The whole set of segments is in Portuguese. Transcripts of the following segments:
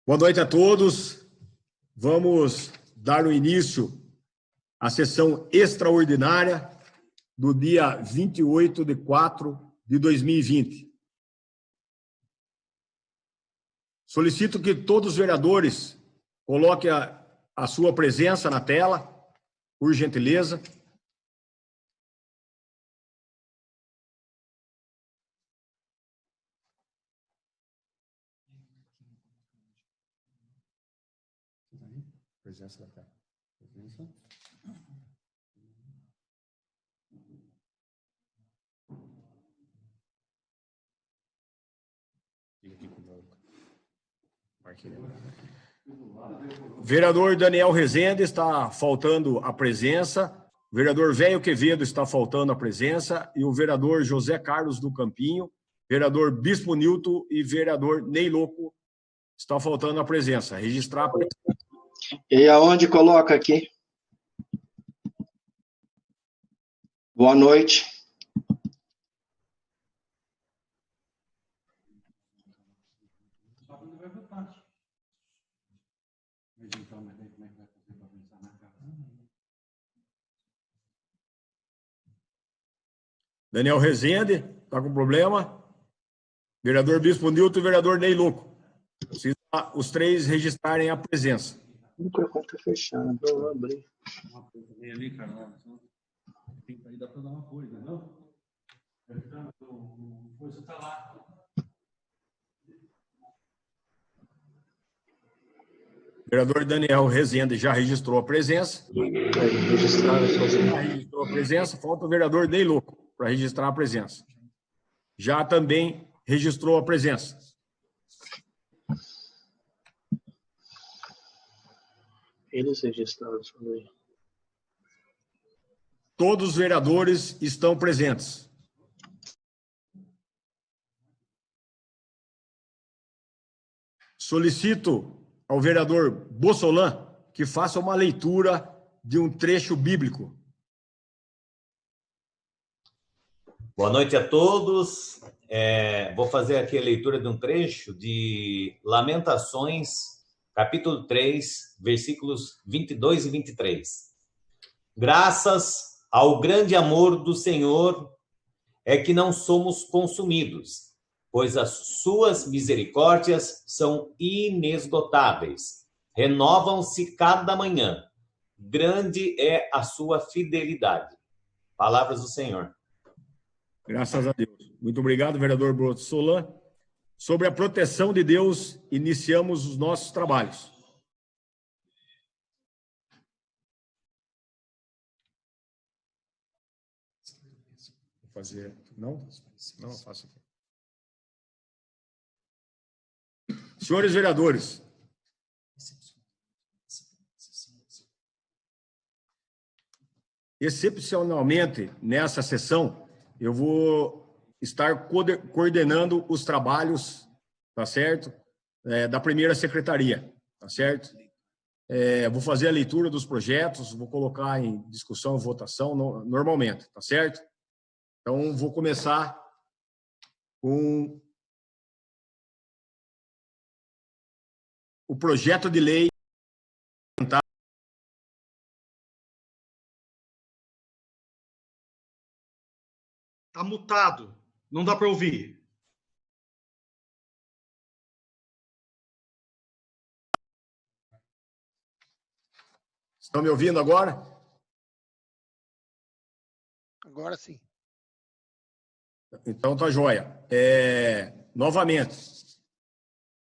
Boa noite a todos. Vamos dar o início à sessão extraordinária do dia 28/4/2020. Solicito que todos os vereadores coloquem a sua presença na tela, por gentileza. Presença da tela. Presença. Vereador Daniel Rezende está faltando a presença. O vereador Velho Quevedo está faltando a presença. E o vereador José Carlos do Campinho, vereador Bispo Nilton e vereador Ney Louco está faltando a presença. Registrar a presença. E aonde coloca aqui? Boa noite. Daniel Rezende, está com problema? Vereador Bispo Nilton e vereador Ney Louco. Precisa os três registrarem a presença. O microfone está fechado, eu vou abrir. Vem ali, cara. Tem que dar para dar uma coisa, não? O coisa está lá. Vereador Daniel Rezende já registrou a presença. Já registrou a presença. Falta o vereador Ney Louco para registrar a presença. Já também registrou a presença. Eles registraram, deixa eu ver. Todos os vereadores estão presentes. Solicito ao vereador Bossolan que faça uma leitura de um trecho bíblico. Boa noite a todos. Vou fazer aqui a leitura de um trecho de Lamentações, capítulo 3, versículos 22 e 23. Graças ao grande amor do Senhor é que não somos consumidos, pois as suas misericórdias são inesgotáveis. Renovam-se cada manhã. Grande é a sua fidelidade. Palavras do Senhor. Graças a Deus. Muito obrigado, vereador Bossolan. Sobre a proteção de Deus, iniciamos os nossos trabalhos. Vou fazer... Não, eu faço aqui. Senhores vereadores, excepcionalmente, nessa sessão, eu vou estar coordenando os trabalhos, tá certo? Da primeira secretaria, tá certo? Vou fazer a leitura dos projetos, vou colocar em discussão e votação normalmente, tá certo? Então, vou começar com o projeto de lei. Está mutado, não dá para ouvir. Estão me ouvindo agora? Agora sim. Então tá joia. Novamente,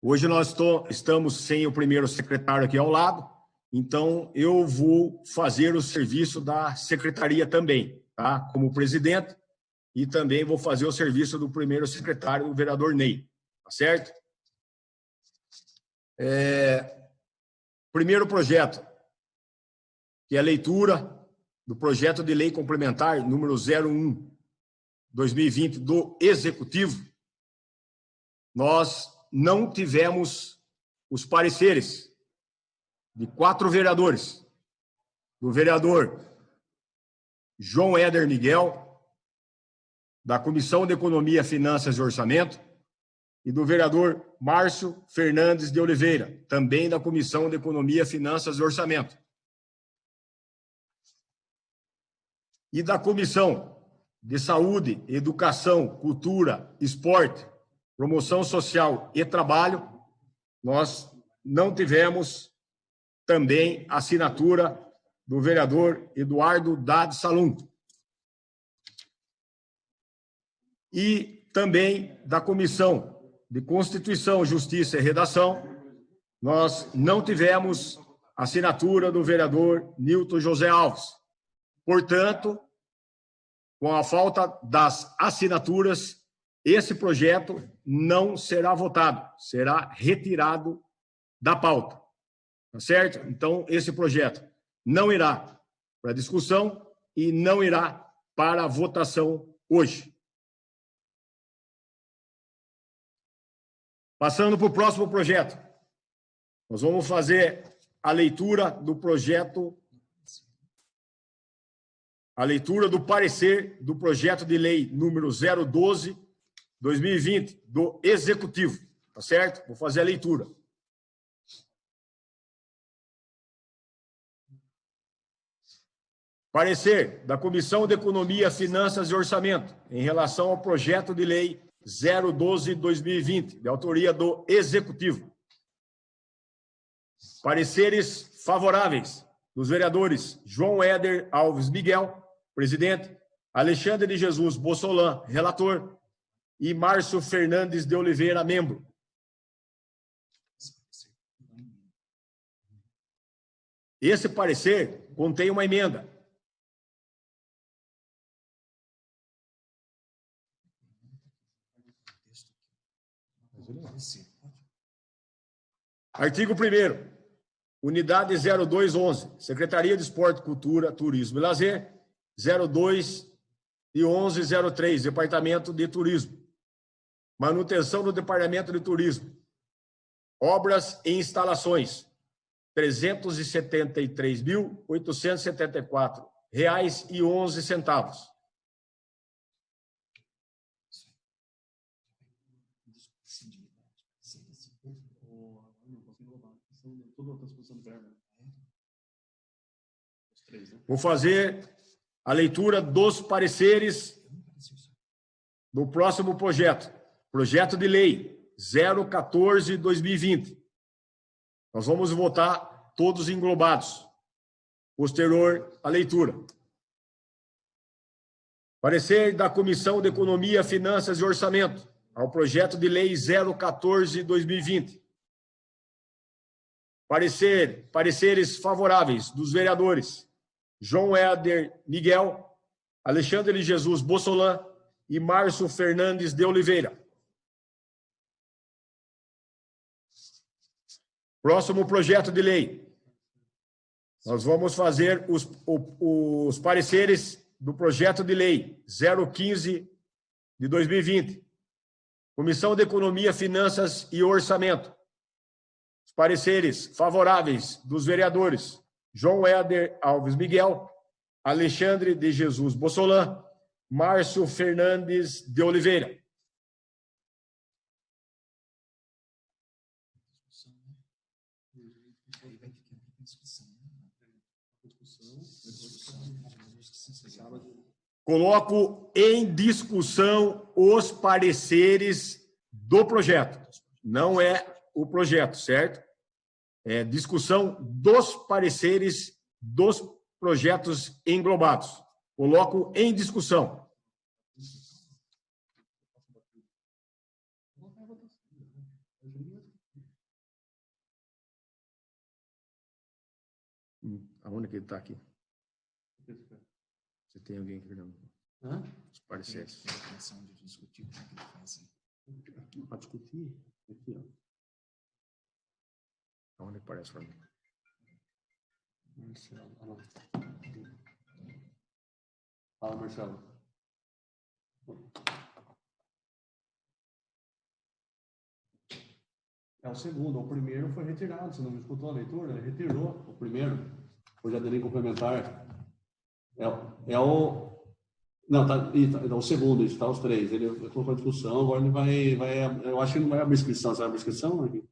hoje nós estamos sem o primeiro secretário aqui ao lado, então eu vou fazer o serviço da secretaria também, tá? Como presidente, e também vou fazer o serviço do primeiro secretário, o vereador Ney, tá certo? Primeiro projeto, que é a leitura do projeto de lei complementar número 01/2020 do Executivo. Nós não tivemos os pareceres de 4 vereadores, do vereador João Éder Miguel, da Comissão de Economia, Finanças e Orçamento, e do vereador Márcio Fernandes de Oliveira, também da Comissão de Economia, Finanças e Orçamento. E da Comissão de Saúde, Educação, Cultura, Esporte, Promoção Social e Trabalho, nós não tivemos também assinatura do vereador Eduardo Dade Salum. E também da Comissão de Constituição, Justiça e Redação, nós não tivemos assinatura do vereador Nilton José Alves. Portanto, com a falta das assinaturas, esse projeto não será votado, será retirado da pauta. Tá certo? Então, esse projeto não irá para discussão e não irá para votação hoje. Passando para o próximo projeto. Nós vamos fazer a leitura do projeto, a leitura do parecer do projeto de lei número 012/2020 do Executivo, tá certo? Vou fazer a leitura. Parecer da Comissão de Economia, Finanças e Orçamento em relação ao projeto de lei 012/2020, de autoria do Executivo. Pareceres favoráveis dos vereadores João Éder Alves Miguel, presidente, Alexandre de Jesus Bossolan, relator, e Márcio Fernandes de Oliveira, membro. Esse parecer contém uma emenda. Artigo 1º. Unidade 0211, Secretaria de Esporte, Cultura, Turismo e Lazer, 02/11/03, Departamento de Turismo. Manutenção do Departamento de Turismo. Obras e instalações, R$ 373.874,11. Vou fazer a leitura dos pareceres do próximo projeto. Projeto de lei 014/2020. Nós vamos votar todos englobados. Posterior à leitura. Parecer da Comissão de Economia, Finanças e Orçamento ao projeto de lei 014/2020. Pareceres favoráveis dos vereadores João Éder Miguel, Alexandre de Jesus Bossolan e Márcio Fernandes de Oliveira. Próximo projeto de lei. Nós vamos fazer os pareceres do projeto de lei 015/2020. Comissão de Economia, Finanças e Orçamento. Os pareceres favoráveis dos vereadores João Éder Alves Miguel, Alexandre de Jesus Bossolan, Márcio Fernandes de Oliveira. Coloco em discussão os pareceres do projeto. Não é o projeto, certo? É discussão dos pareceres dos projetos englobados. Coloco em discussão. Aonde que ele está aqui? Você tem alguém aqui, não? Os pareceres. Para discutir? Aqui, ó. Aonde aparece para mim? Marcelo. Fala, Marcelo. É o segundo. O primeiro foi retirado. Você não me escutou a leitura? Ele retirou o primeiro. Projeto de lei complementar. Não, o segundo, está os três. Ele colocou a discussão, agora ele vai. Eu acho que não vai abrir inscrição. Você vai abrir inscrição? Aqui?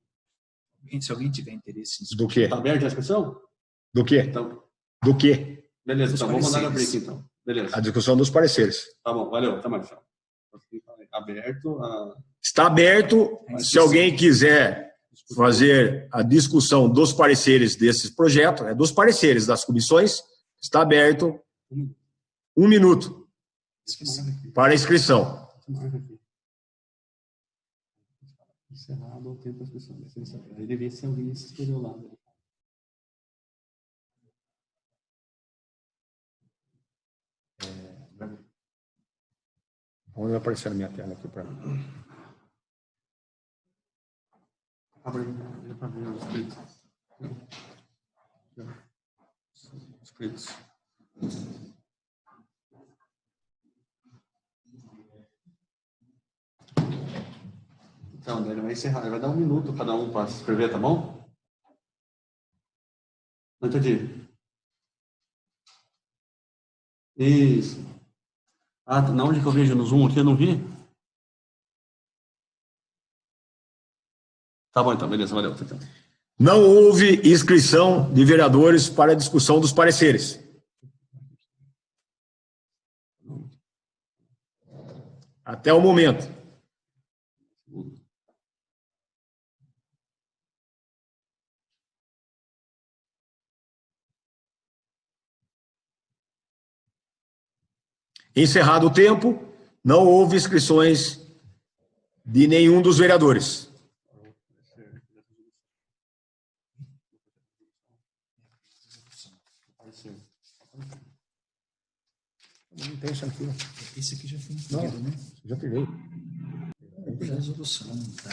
Se alguém tiver interesse em Do quê? Está aberta a inscrição? Do quê? Então, Do quê? beleza, Dos então vamos mandar pareceres. abrir aqui, então. Beleza. A discussão dos pareceres. Tá bom, valeu. Até mais. Tchau. Aberto. Está aberto. Se alguém quiser fazer a discussão dos pareceres desses projetos, dos pareceres das comissões, está aberto 1 minuto para inscrição. Encerrado o tempo da inscrição. Aí devia ser alguém se inscreveu lá. Onde vai aparecer na minha tela aqui para mim? Abre para ver os inscritos. Então, ele vai encerrar. Ele vai dar 1 minuto cada um para se inscrever, tá bom? Não entendi. Isso. Na onde que eu vejo no Zoom aqui, eu não vi? Tá bom, então, beleza, valeu. Então. Não houve inscrição de vereadores para a discussão dos pareceres. Até o momento. Encerrado o tempo, não houve inscrições de nenhum dos vereadores. Não tem isso aqui. Esse aqui já foi incluído, né? Já peguei. A resolução está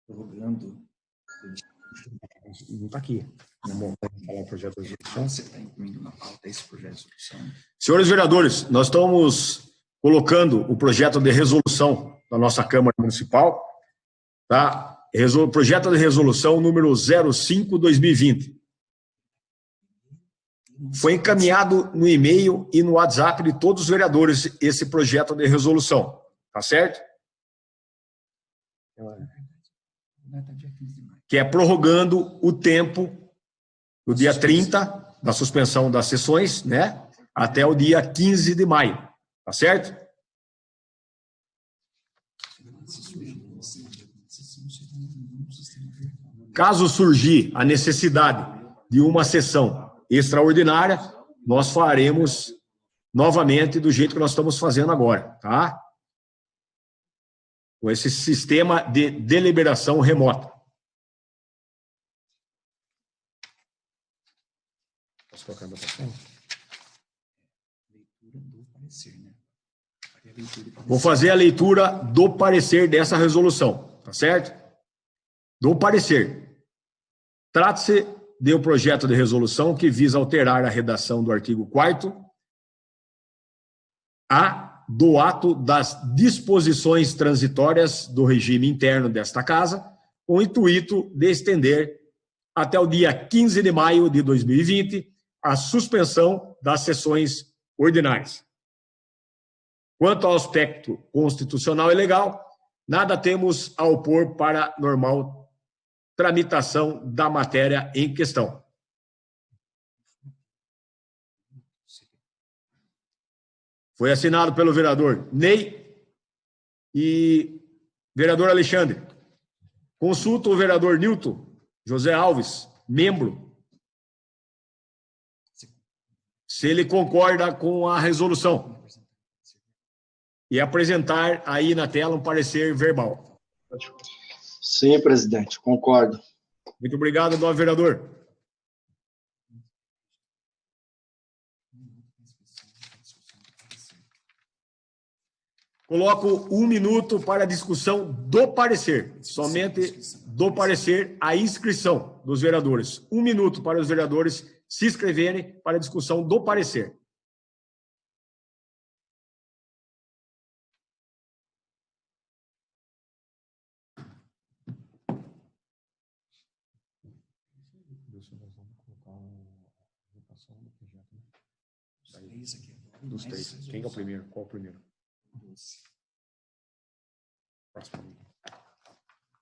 prorrogando. Não está aqui. Vamos falar o projeto de resolução. Você está incluindo na pauta esse projeto de resolução? Senhores vereadores, nós estamos colocando o projeto de resolução da nossa Câmara Municipal, tá? Projeto de resolução número 05/2020. Foi encaminhado no e-mail e no WhatsApp de todos os vereadores esse projeto de resolução, tá certo? Que é prorrogando o tempo do dia 30 da suspensão das sessões, né, até o dia 15 de maio, tá certo? Caso surgir a necessidade de uma sessão extraordinária, nós faremos novamente do jeito que nós estamos fazendo agora, tá? Com esse sistema de deliberação remota. Posso colocar a votação? Vou fazer a leitura do parecer dessa resolução, tá certo? Do parecer. Trata-se de um projeto de resolução que visa alterar a redação do artigo 4º do ato das disposições transitórias do regime interno desta casa, com o intuito de estender até o dia 15 de maio de 2020 a suspensão das sessões ordinárias. Quanto ao aspecto constitucional e legal, nada temos a opor para a normal tramitação da matéria em questão. Foi assinado pelo vereador Ney e vereador Alexandre. Consulta o vereador Nilton José Alves, membro, se ele concorda com a resolução. E apresentar aí na tela um parecer verbal. Sim, presidente, concordo. Muito obrigado, novo vereador. Coloco 1 minuto para a discussão do parecer, somente do parecer, a inscrição dos vereadores. 1 minuto para os vereadores se inscreverem para a discussão do parecer. Os três aqui agora. Dos mais três. Quem que é o primeiro? Qual é o primeiro? 12. Próximo.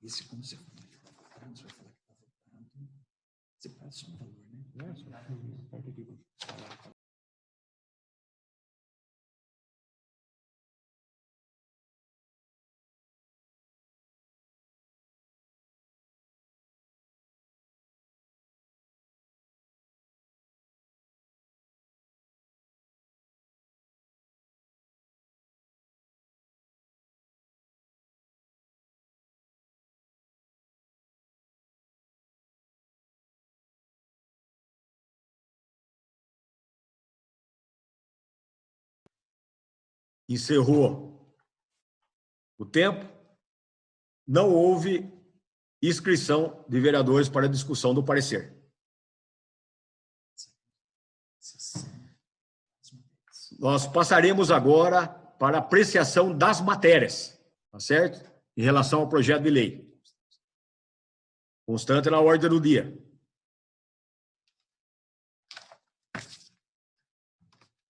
Esse, como você for votando, você vai falar que está votando. Você faz só um valor, né? Não, só ponto aqui. Encerrou o tempo. Não houve inscrição de vereadores para discussão do parecer. Nós passaremos agora para apreciação das matérias, tá certo? Em relação ao projeto de lei. Constante na ordem do dia.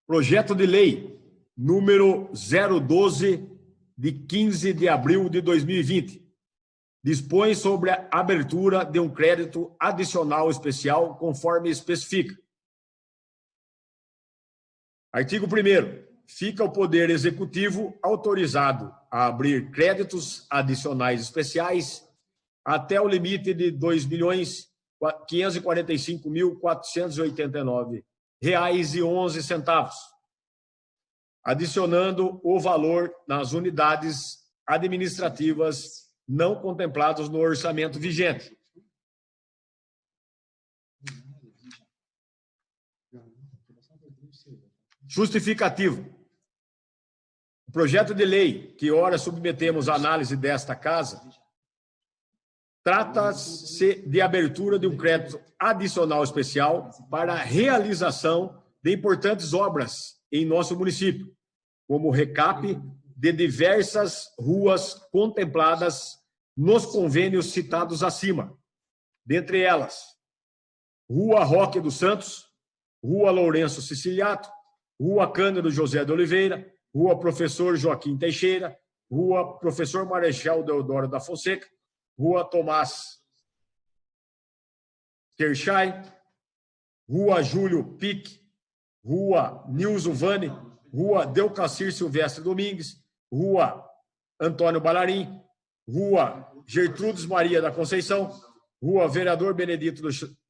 Projeto de lei número 012, de 15 de abril de 2020. Dispõe sobre a abertura de um crédito adicional especial, conforme especifica. Artigo 1º. Fica o Poder Executivo autorizado a abrir créditos adicionais especiais até o limite de R$ 2.545.489,11, adicionando o valor nas unidades administrativas não contemplados no orçamento vigente. Justificativo. O projeto de lei que ora submetemos à análise desta casa trata-se de abertura de um crédito adicional especial para a realização de importantes obras em nosso município, como recap de diversas ruas contempladas nos convênios citados acima, dentre elas, Rua Roque dos Santos, Rua Lourenço Siciliato, Rua Cândido José de Oliveira, Rua Professor Joaquim Teixeira, Rua Professor Marechal Deodoro da Fonseca, Rua Tomás Kershai, Rua Júlio Pique, Rua Nilson Vane, Rua Delcacir Silvestre Domingues, Rua Antônio Balarim, Rua Gertrudes Maria da Conceição, Rua Vereador Benedito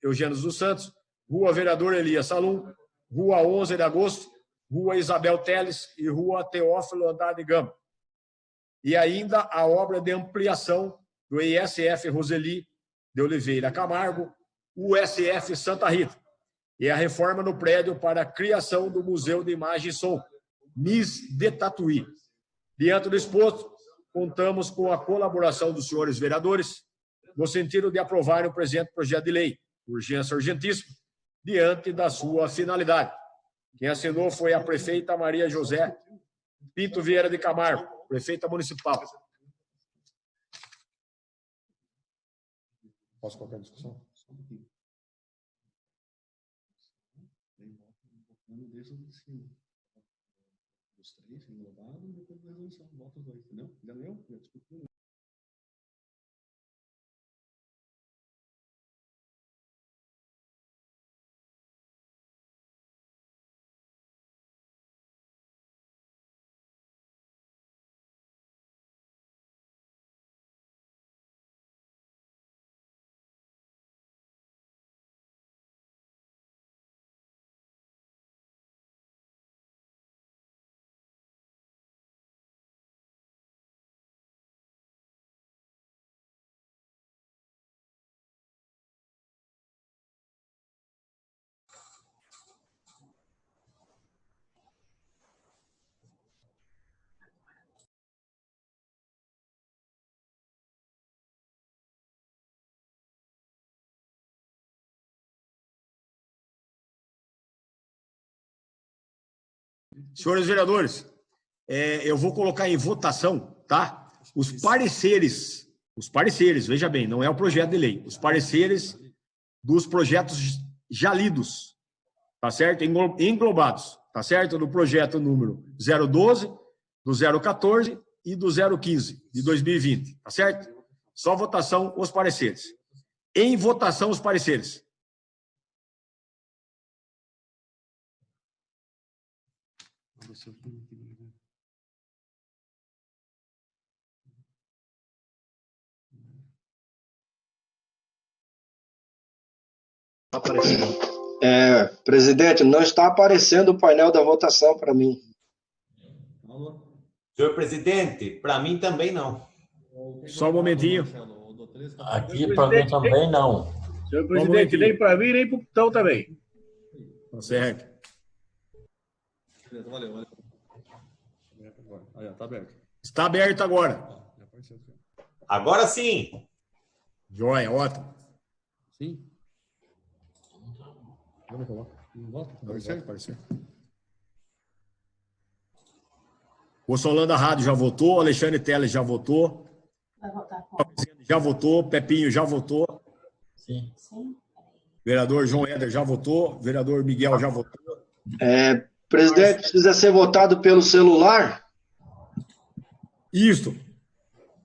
Eugênio dos Santos, Rua Vereador Elias Salum, Rua 11 de Agosto, Rua Isabel Teles e Rua Teófilo Andrade Gama. E ainda a obra de ampliação do ISF Roseli de Oliveira Camargo, USF Santa Rita, e a reforma no prédio para a criação do Museu de Imagem e Som, MIS de Tatuí. Diante do exposto, contamos com a colaboração dos senhores vereadores, no sentido de aprovar o presente projeto de lei, urgência urgentíssima, diante da sua finalidade. Quem assinou foi a prefeita Maria José Pinto Vieira de Camargo, prefeita municipal. Posso colocar a discussão? Desde o cima. Os três englobados e depois da resolução. Volta os dois, entendeu? Já leu? Já discutiu? Senhores vereadores, eu vou colocar em votação, tá? Os pareceres, veja bem, não é o projeto de lei, os pareceres dos projetos já lidos, tá certo? Englobados. tá certo? Do projeto número 012, do 014 e do 015 de 2020, tá certo? Só votação os pareceres. Em votação os pareceres. Presidente, não está aparecendo o painel da votação para mim. Senhor presidente, para mim também não. Só um momentinho. Aqui para mim também não. Senhor presidente, nem para mim, nem para o Pitão também. Tá certo. Valeu. Aí, tá aberto. Está aberto agora. Agora sim. Joia, ótimo. Sim. Vamos colocar. Apareceu. O Solanda Rádio já votou, Alexandre Teles já votou. Vai votar com Já votou, Pepinho já votou. Sim. sim? Vereador João Éder já votou, vereador Miguel já votou. Presidente, precisa ser votado pelo celular? Isso,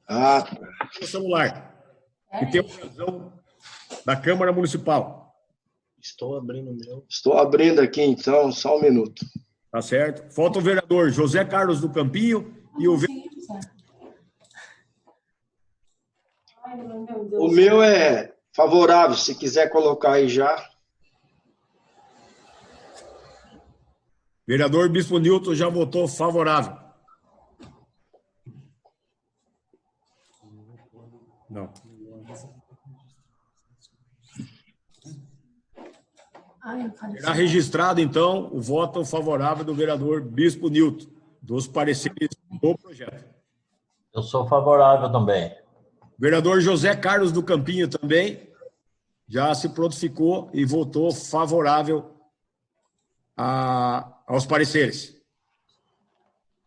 Ah, no celular. E tem ocasião da Câmara Municipal. estou abrindo aqui, então, só um minuto. Tá certo? Falta o vereador José Carlos do Campinho e o Ai, meu Deus. O meu é favorável, se quiser colocar aí já. vereador Bispo Nilton já votou favorável. Não. Ai, não faz Será registrado, então, o voto favorável do vereador Bispo Nilton, dos pareceres do projeto. Eu sou favorável também. Vereador José Carlos do Campinho também já se prontificou e votou favorável aos pareceres.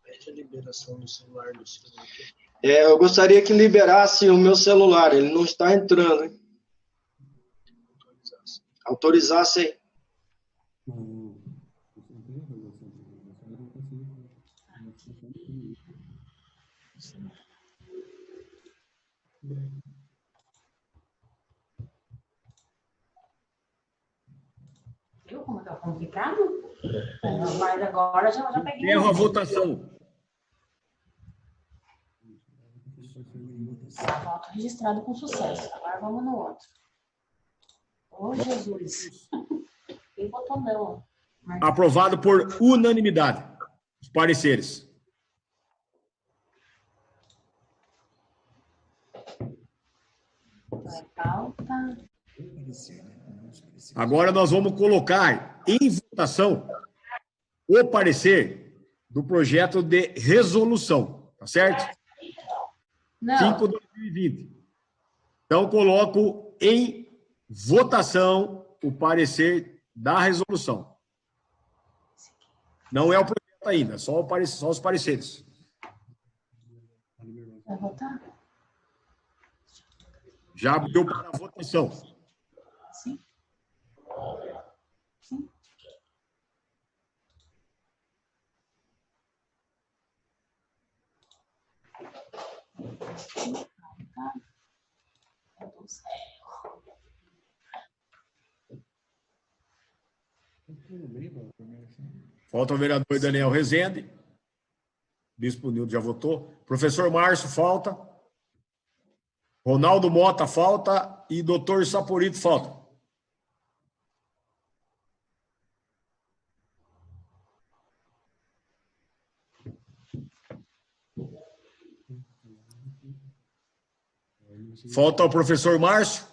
Pede a liberação do celular do senhor. Eu gostaria que liberasse o meu celular, ele não está entrando, hein? Autorizasse aí. Viu como tá complicado? Mas agora já peguei. Encerro a votação. Voto registrado com sucesso. Agora vamos no outro. Ô, Jesus. Quem votou não? Aprovado por unanimidade. Os pareceres. Pauta. Agora nós vamos colocar em votação o parecer do projeto de resolução, tá certo? Não. 5 de 2020. Então, coloco em votação o parecer da resolução. Não é o projeto ainda, só os pareceres. Vai votar? Já abriu para a votação. Sim. Sim. Meu Deus do céu. Falta o vereador Daniel Rezende. Bispo Nildo já votou. Professor Márcio, falta. Ronaldo Mota, falta. E doutor Saporito, falta. Falta o professor Márcio.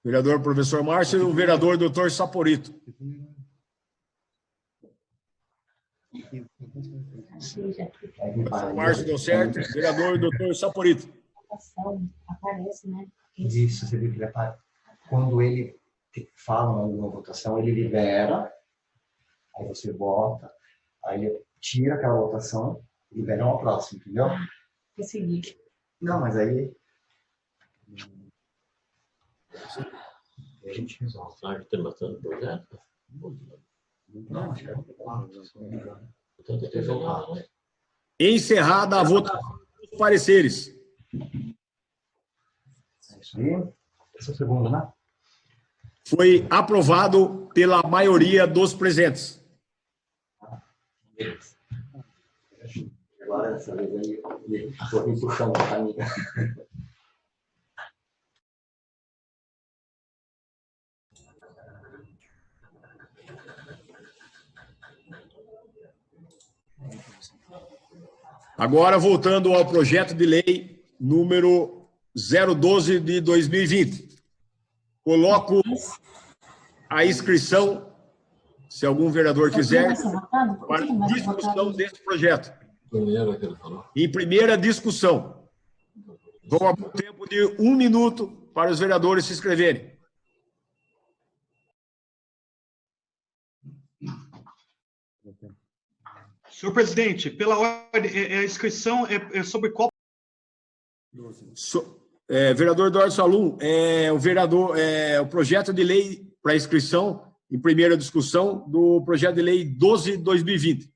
Vereador professor Márcio e o vereador doutor Saporito. Professor Márcio deu certo. Vereador doutor Saporito. Aparece, né? Isso, você viu que ele aparece. Quando ele fala em alguma votação, ele libera, aí você vota, aí ele tira aquela votação e libera uma próxima, entendeu? Consegui. Não, mas aí a gente resolve. Sabe que tem bastante projeto? Não, acho que é 4, se não me engano. Encerrada a votação dos pareceres. É isso aí. Esse é o segundo, né? Foi aprovado pela maioria dos presentes. Agora, dessa vez aí, estou me puxando para a amiga. Agora, voltando ao projeto de lei número 012 de 2020. Coloco a inscrição, se algum vereador quiser, para discussão desse projeto. Em primeira discussão. Vou abrir o tempo de 1 minuto para os vereadores se inscreverem. Senhor presidente, pela ordem, a inscrição é sobre qual? Vereador Eduardo Salum, o projeto de lei para inscrição em primeira discussão do projeto de lei 12 de 2020.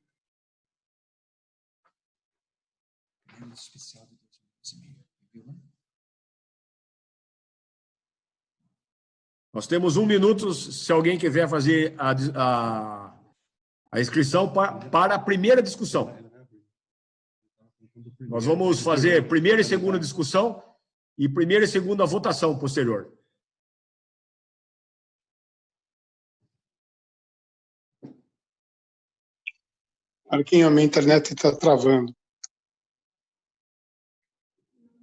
Nós temos 1 minuto, se alguém quiser fazer a inscrição para a primeira discussão. Nós vamos fazer primeira e segunda discussão e primeira e segunda votação posterior. Marquinhos, a minha internet está travando.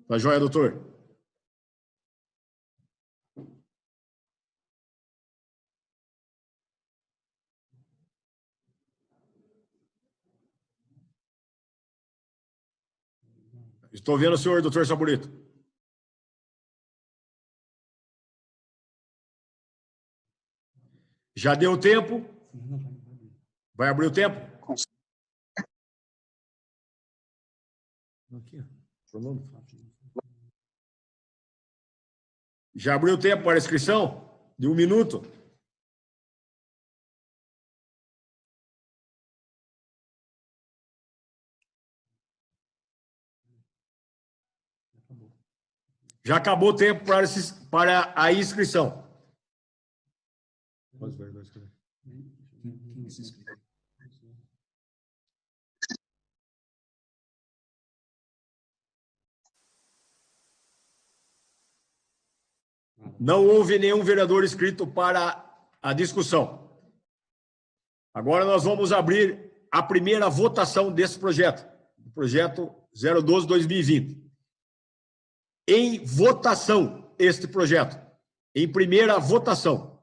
Tá joia, doutor? Estou vendo o senhor, doutor Saburito. Já deu tempo? Vai abrir o tempo? Já abriu o tempo para a inscrição? De 1 minuto? Já acabou o tempo para a inscrição. Não houve nenhum vereador inscrito para a discussão. Agora nós vamos abrir a primeira votação desse projeto, o projeto 012-2020. Em votação, este projeto. Em primeira votação.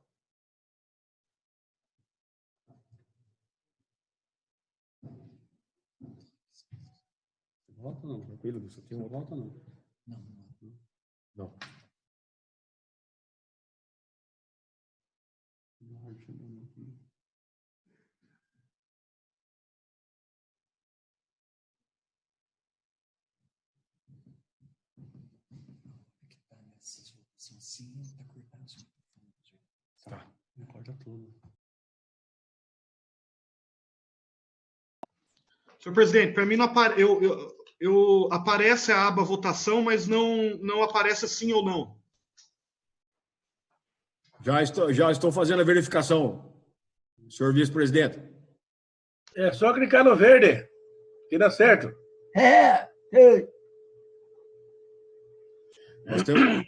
Volta não, tranquilo, você tem uma volta não? Não. Tá, corta tudo. Senhor presidente, para mim não aparece a aba votação, mas não aparece sim ou não. Já estou fazendo a verificação, senhor vice-presidente. É só clicar no verde, que dá certo. Nós temos...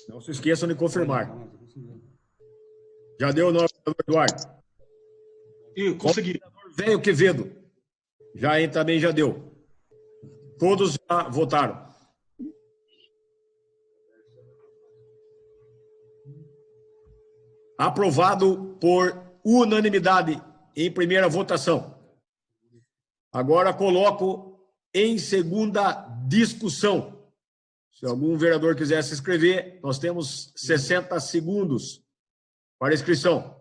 Não se esqueçam de confirmar. Já deu o nome do Eduardo? Eu consegui. Velho Quevedo. Também já deu. Todos já votaram. Aprovado por unanimidade em primeira votação. Agora coloco em segunda discussão. Se algum vereador quiser se inscrever, nós temos 60 segundos para inscrição.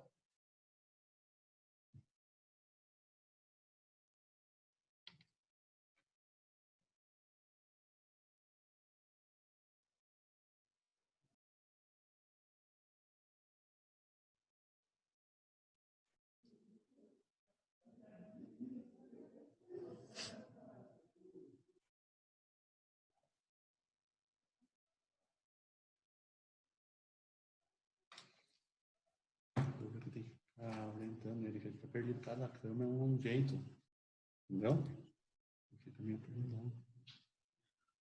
acreditando nele, que ele tá perdido. Cada cama é um jeito. Entendeu? Fica meio perdido.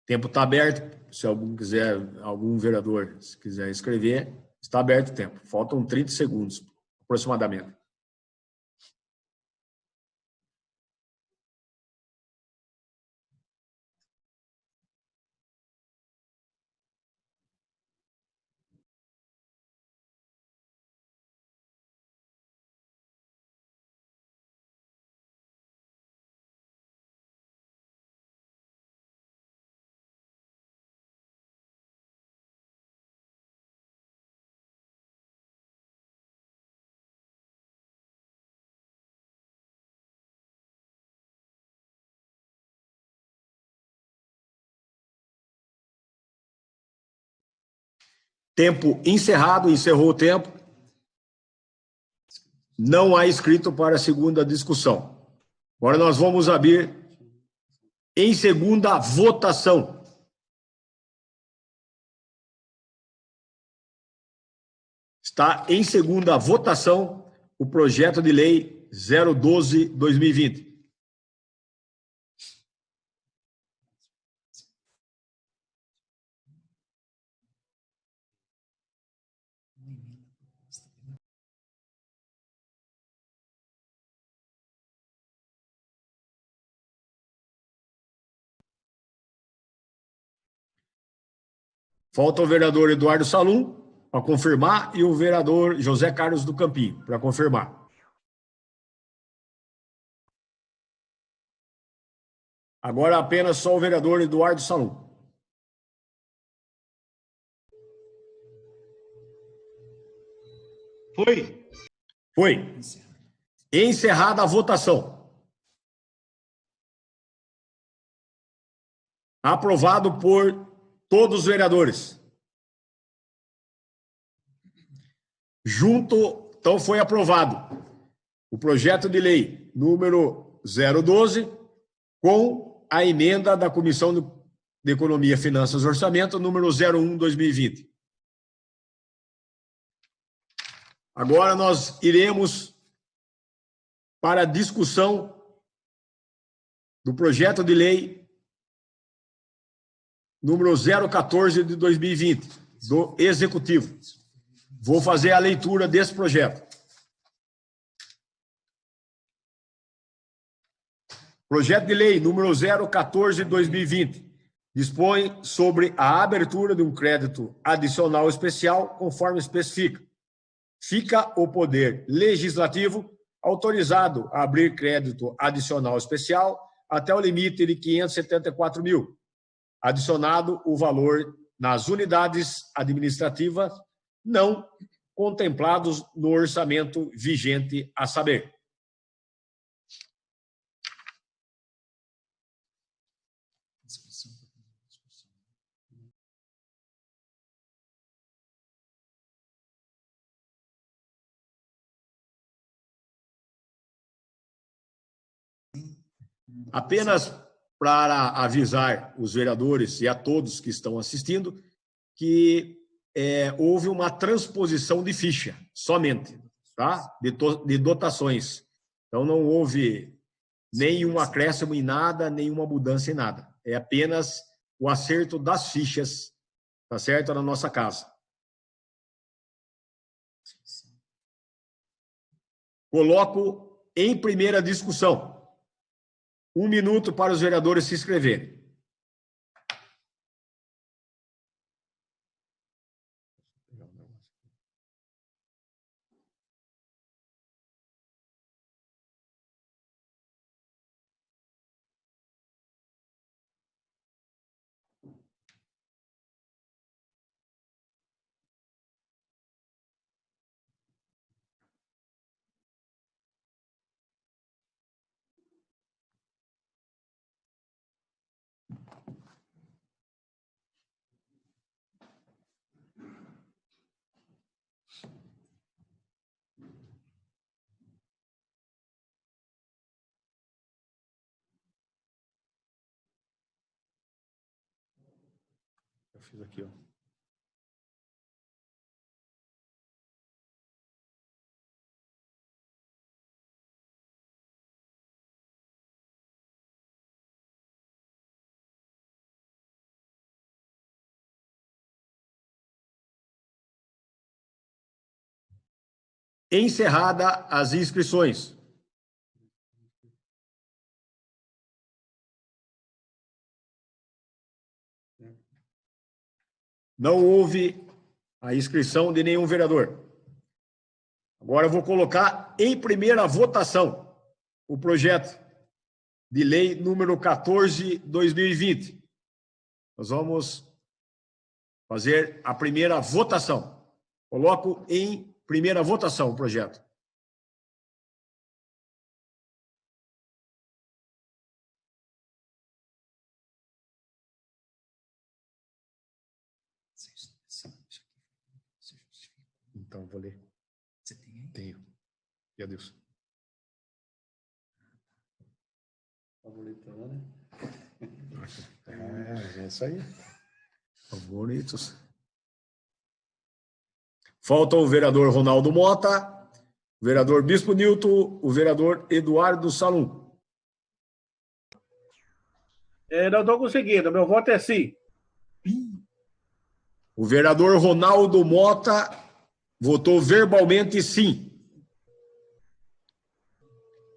Tempo está aberto. Se algum quiser, algum vereador, se quiser escrever, está aberto o tempo. Faltam 30 segundos, aproximadamente. Tempo encerrado, encerrou o tempo. Não há inscrito para a segunda discussão. Agora nós vamos abrir em segunda votação. Está em segunda votação o projeto de lei 012/2020. Falta o vereador Eduardo Salum para confirmar e o vereador José Carlos do Campinho para confirmar. Agora apenas só o vereador Eduardo Salum. Foi. Foi. Encerrada a votação. Aprovado por todos os vereadores. Junto, então foi aprovado o projeto de lei número 012 com a emenda da Comissão de Economia, Finanças e Orçamento número 01/2020. Agora nós iremos para a discussão do projeto de lei número 014/2020, do Executivo. Vou fazer a leitura desse projeto. Projeto de lei número 014/2020 dispõe sobre a abertura de um crédito adicional especial, conforme especifica. Fica o Poder Legislativo autorizado a abrir crédito adicional especial até o limite de 574 mil, adicionado o valor nas unidades administrativas não contemplados no orçamento vigente, a saber. Apenas para avisar os vereadores e a todos que estão assistindo que houve uma transposição de ficha, somente, tá? De dotações. Então, não houve nenhum acréscimo em nada, nenhuma mudança em nada. É apenas o acerto das fichas, tá certo? Na nossa casa. Coloco em primeira discussão. 1 minuto para os vereadores se inscreverem. Eu fiz aqui, ó. encerrada as inscrições. Não houve a inscrição de nenhum vereador. Agora eu vou colocar em primeira votação o projeto de lei número 14/2020. Nós vamos fazer a primeira votação. Coloco em primeira votação o projeto. Então, vou ler. Você tem aí? Tenho. E adeus. Favoritando, né? É isso aí. Favoritos. Falta o vereador Ronaldo Mota, o vereador Bispo Nilton, o vereador Eduardo Salum. Não estou conseguindo, meu voto é sim. O vereador Ronaldo Mota votou verbalmente sim.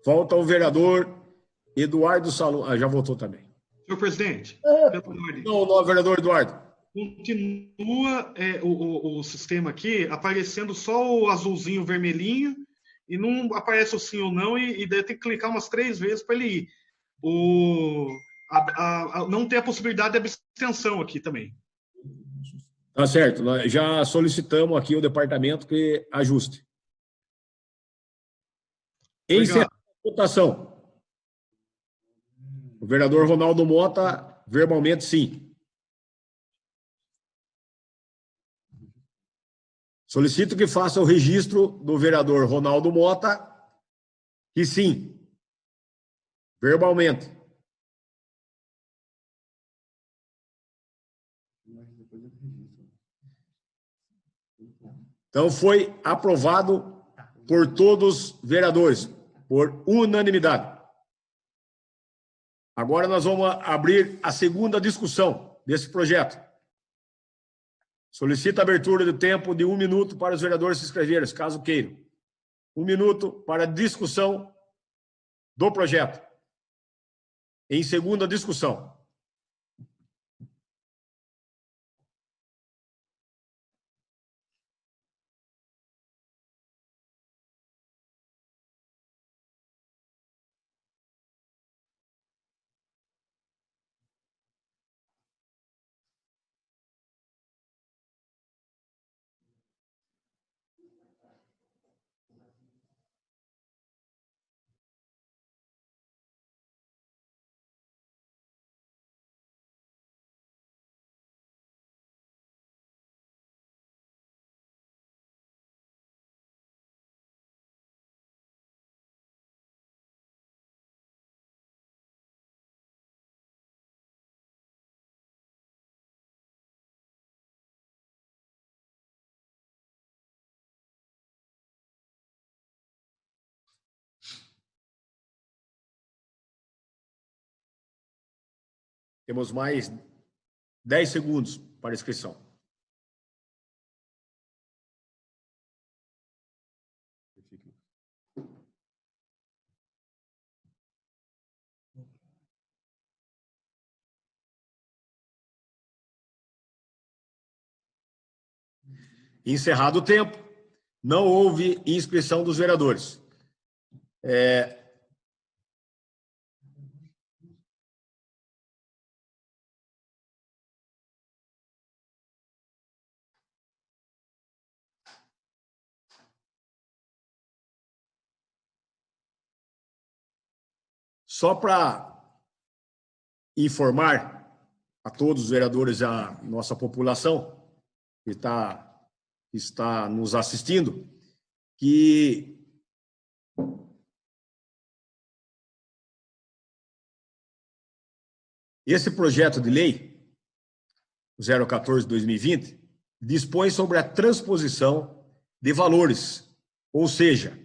Falta o vereador Eduardo Salum. Já votou também. Senhor presidente, pela ordem. Não, vereador Eduardo. Continua o sistema aqui aparecendo só o azulzinho vermelhinho e não aparece o sim ou não e deve ter que clicar umas 3 vezes para ele ir. Não tem a possibilidade de abstenção aqui também. Tá certo. Nós já solicitamos aqui o departamento que ajuste. Encerrada a votação. O vereador Ronaldo Mota, verbalmente sim. Solicito que faça o registro do vereador Ronaldo Mota, que sim, verbalmente. Então, foi aprovado por todos os vereadores, por unanimidade. Agora nós vamos abrir a segunda discussão desse projeto. Solicito a abertura de tempo de 1 minuto para os vereadores se inscreverem, caso queiram. 1 minuto para discussão do projeto. Em segunda discussão. Temos mais 10 segundos para inscrição. Encerrado o tempo, não houve inscrição dos vereadores. Só para informar a todos os vereadores, a nossa população que está nos assistindo, que esse projeto de lei, 014/2020, dispõe sobre a transposição de valores, ou seja,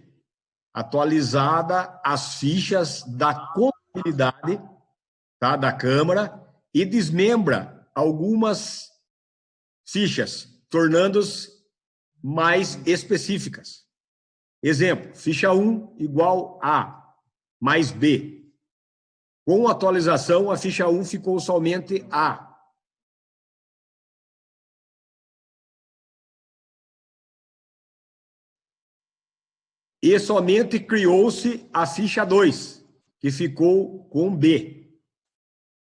atualizada as fichas da contabilidade, tá, da Câmara e desmembra algumas fichas, tornando-as mais específicas. Exemplo, ficha 1 igual A mais B. Com atualização, a ficha 1 ficou somente A. E somente criou-se a ficha 2, que ficou com B.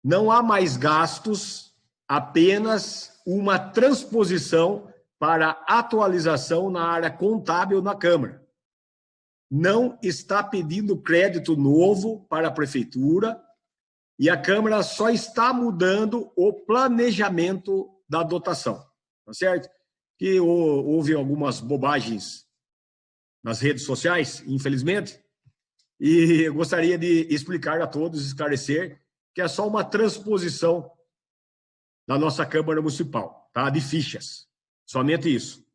Não há mais gastos, apenas uma transposição para atualização na área contábil na Câmara. Não está pedindo crédito novo para a Prefeitura e a Câmara só está mudando o planejamento da dotação. Tá certo? Que houve algumas bobagens nas redes sociais, infelizmente, e eu gostaria de explicar a todos, esclarecer, que é só uma transposição da nossa Câmara Municipal, tá? De fichas, somente isso.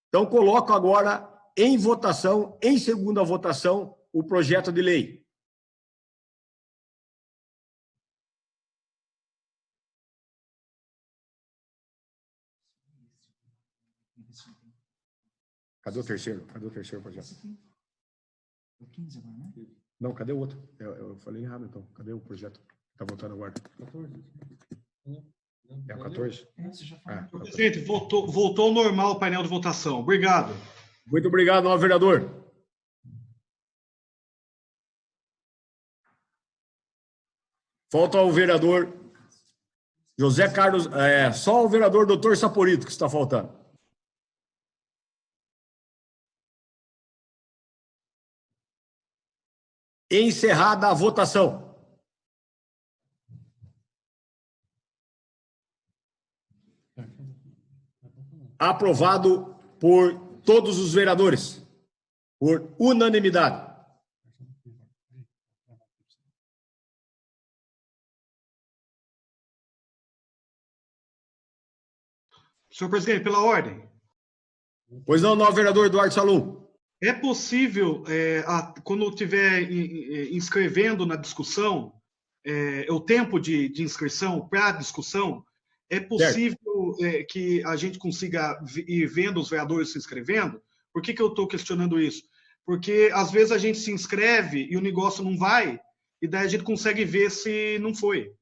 Então, coloco agora em votação, em segunda votação, o projeto de lei. Cadê o terceiro? Cadê o terceiro projeto? O 15 agora, né? Não, cadê o outro? Eu falei errado, então. Cadê o projeto? Está votando agora. 14. É o 14? Você já falou. Presidente, voltou ao normal o painel de votação. Obrigado. Muito obrigado, novo vereador. Falta o vereador José Carlos, só o vereador Dr. Saporito que está faltando. Encerrada a votação. Aprovado por todos os vereadores, por unanimidade. Senhor presidente, pela ordem. Pois não, novo vereador Eduardo Salum. É possível, quando estiver inscrevendo na discussão, o tempo de inscrição para a discussão, é possível que a gente consiga ir vendo os vereadores se inscrevendo? Por que eu estou questionando isso? Porque, às vezes, a gente se inscreve e o negócio não vai, e daí a gente consegue ver se não foi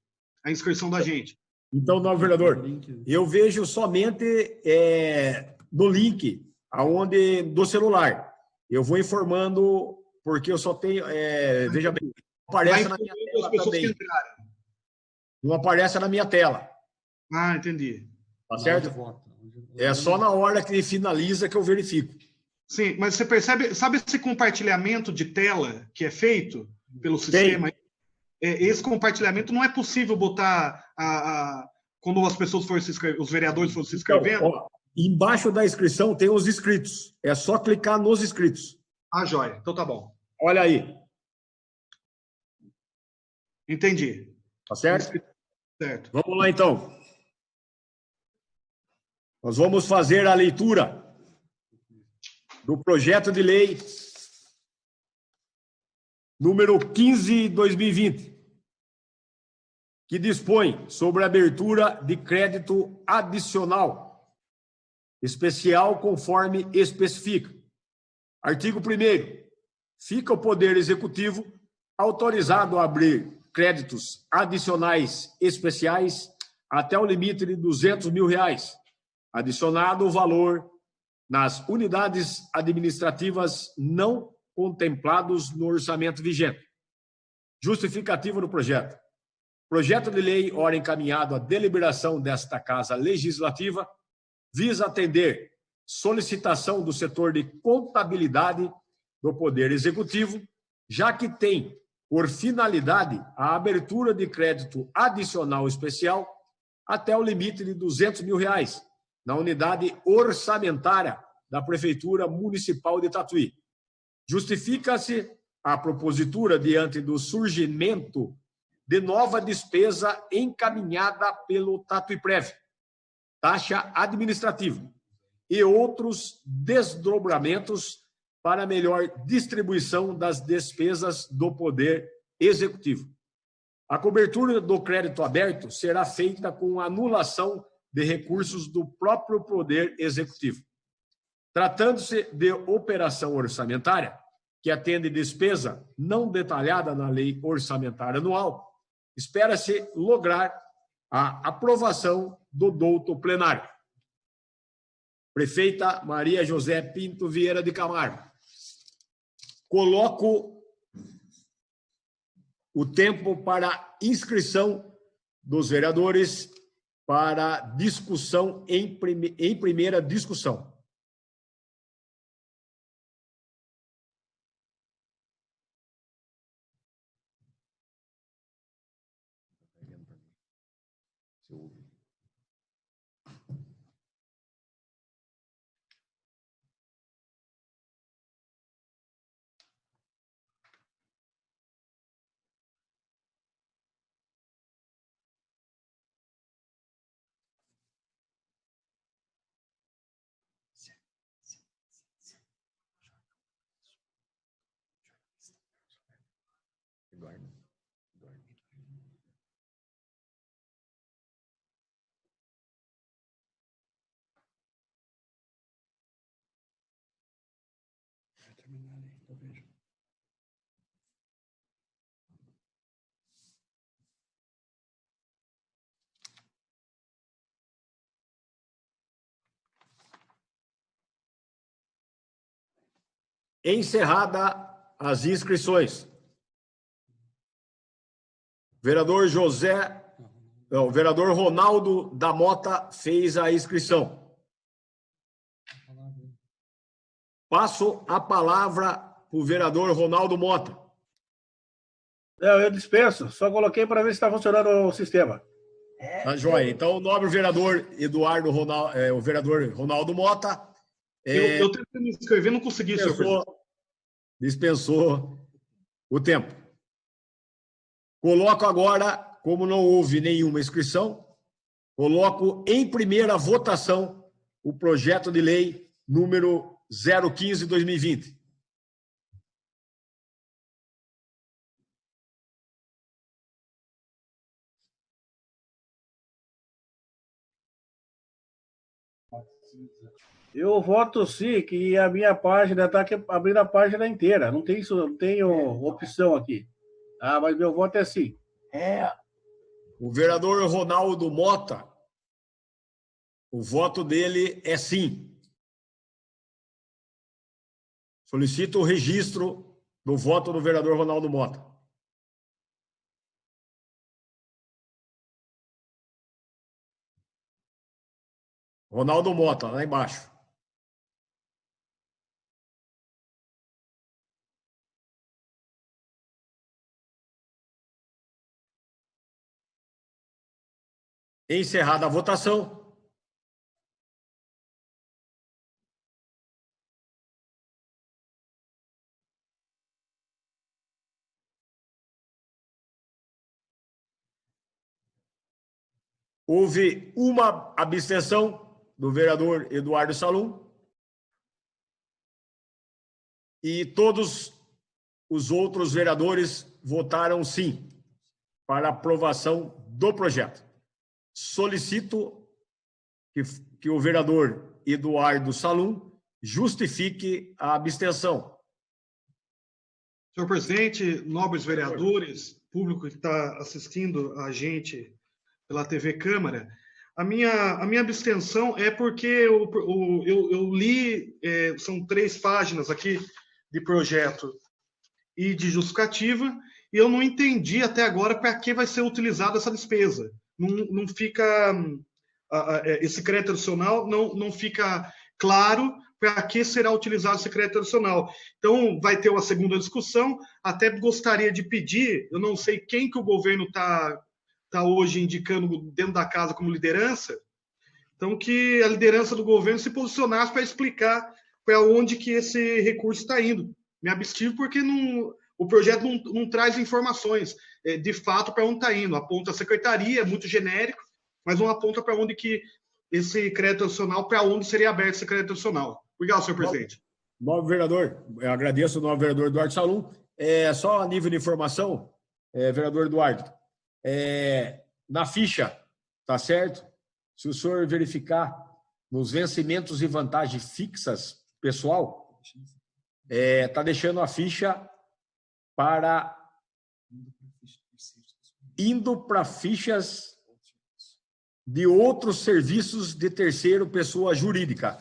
a inscrição da gente. Então, novo vereador, eu vejo somente no link do celular. Eu vou informando, porque eu só tenho... veja bem, não aparece na minha tela também. Não aparece na minha tela. Ah, entendi. Tá certo? É só na hora que finaliza que eu verifico. Sim, mas você percebe, sabe esse compartilhamento de tela que é feito pelo sistema? Esse compartilhamento não é possível botar quando as pessoas forem se inscrever, os vereadores forem se inscrevendo? Então, embaixo da inscrição tem os inscritos. É só clicar nos inscritos. Ah, joia. Então tá bom. Olha aí. Entendi. Tá certo? Certo. Vamos lá, então. Nós vamos fazer a leitura do projeto de lei número 15/2020, que dispõe sobre a abertura de crédito adicional especial conforme especifica. Artigo 1º. Fica o Poder Executivo autorizado a abrir créditos adicionais especiais até o limite de R$200 mil, adicionado o valor nas unidades administrativas não contemplados no orçamento vigente. Justificativa do projeto. Projeto de lei, ora encaminhado à deliberação desta Casa Legislativa, visa atender solicitação do setor de contabilidade do Poder Executivo, já que tem por finalidade a abertura de crédito adicional especial até o limite de R$200 mil na unidade orçamentária da Prefeitura Municipal de Tatuí. Justifica-se a propositura diante do surgimento de nova despesa encaminhada pelo Tatuiprev, taxa administrativa, e outros desdobramentos para melhor distribuição das despesas do Poder Executivo. A cobertura do crédito aberto será feita com anulação de recursos do próprio Poder Executivo. Tratando-se de operação orçamentária, que atende despesa não detalhada na lei orçamentária anual, espera-se lograr a aprovação do douto plenário. Prefeita Maria José Pinto Vieira de Camargo. Coloco o tempo para inscrição dos vereadores para discussão em primeira discussão. Encerrada as inscrições. O vereador Ronaldo da Mota fez a inscrição. Passo a palavra para o vereador Ronaldo Mota. Não, eu dispenso. Só coloquei para ver se está funcionando o sistema. Tá joia. Então, o nobre vereador o vereador Ronaldo Mota. Eu tentei me inscrever, não consegui, senhor presidente. Dispensou o tempo. Coloco agora, como não houve nenhuma inscrição, coloco em primeira votação o projeto de lei número 015/2020. Eu voto sim, que a minha página está abrindo a página inteira. Não tem isso, não tenho opção aqui. Ah, mas meu voto é sim. O vereador Ronaldo Mota, o voto dele é sim. Solicito o registro do voto do vereador Ronaldo Mota. Ronaldo Mota, lá embaixo. Encerrada a votação. Houve uma abstenção do vereador Eduardo Salum e todos os outros vereadores votaram sim para aprovação do projeto. Solicito que o vereador Eduardo Salum justifique a abstenção. Senhor presidente, nobres vereadores, público que está assistindo a gente pela TV Câmara, a minha abstenção é porque eu li, são 3 páginas aqui de projeto e de justificativa, e eu não entendi até agora para que vai ser utilizada essa despesa. Não fica, esse crédito adicional não fica claro para que será utilizado esse crédito adicional. Então, vai ter uma segunda discussão. Até gostaria de pedir, eu não sei quem que o governo está hoje indicando dentro da casa como liderança, então que a liderança do governo se posicionasse para explicar para onde que esse recurso está indo. Me abstive porque o projeto não traz informações de fato para onde está indo. Aponta a secretaria, é muito genérico, mas não aponta para onde que esse crédito adicional, para onde seria aberto esse crédito adicional. Obrigado, senhor presidente. Novo vereador, eu agradeço o novo vereador Eduardo Salum. Só a nível de informação, vereador Eduardo, na ficha, tá certo? Se o senhor verificar nos vencimentos e vantagens fixas, pessoal está deixando a ficha para indo para fichas de outros serviços de terceiro pessoa jurídica,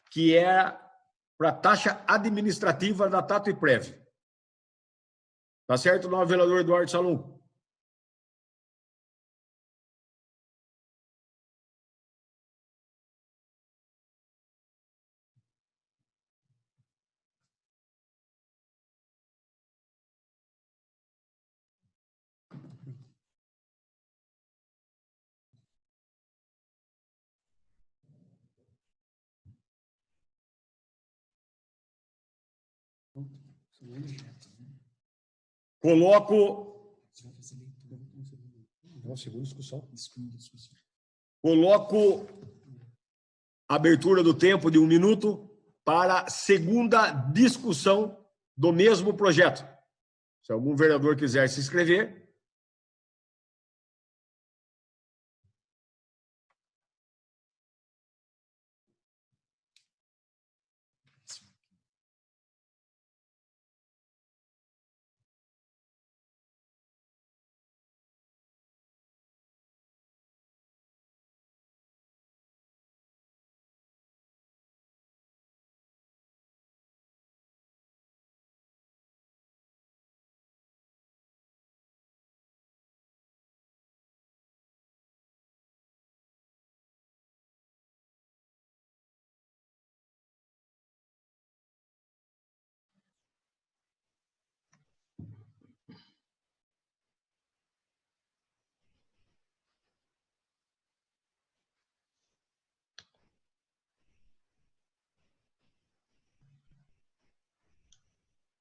que é para taxa administrativa da Tatuiprev. Tá certo, novo vereador Eduardo Salum? Coloco. Segunda discussão. Coloco abertura do tempo de 1 minuto para segunda discussão do mesmo projeto. Se algum vereador quiser se inscrever.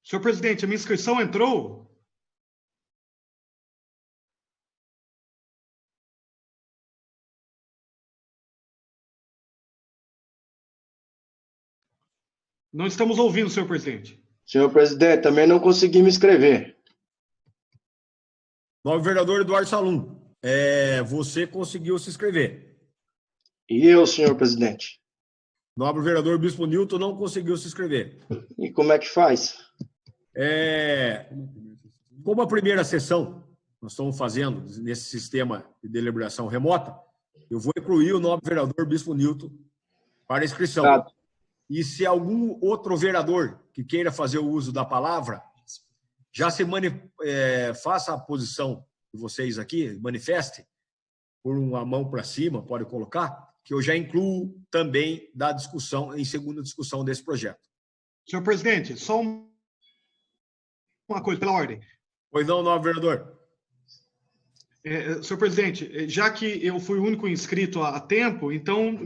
Senhor presidente, a minha inscrição entrou? Não estamos ouvindo, senhor presidente. Senhor presidente, também não consegui me inscrever. Novo vereador Eduardo Salum, você conseguiu se inscrever. E eu, senhor presidente? Nobre vereador Bispo Nilton não conseguiu se inscrever. E como é que faz? Como a primeira sessão nós estamos fazendo nesse sistema de deliberação remota, eu vou incluir o nobre vereador Bispo Nilton para inscrição. Tá. E se algum outro vereador que queira fazer o uso da palavra, já se faça a posição de vocês aqui, manifeste, por uma mão para cima, pode colocar, que eu já incluo também da discussão, em segunda discussão desse projeto. Senhor presidente, só uma coisa, pela ordem. Pois não, nobre vereador. Senhor presidente, já que eu fui o único inscrito a tempo, então,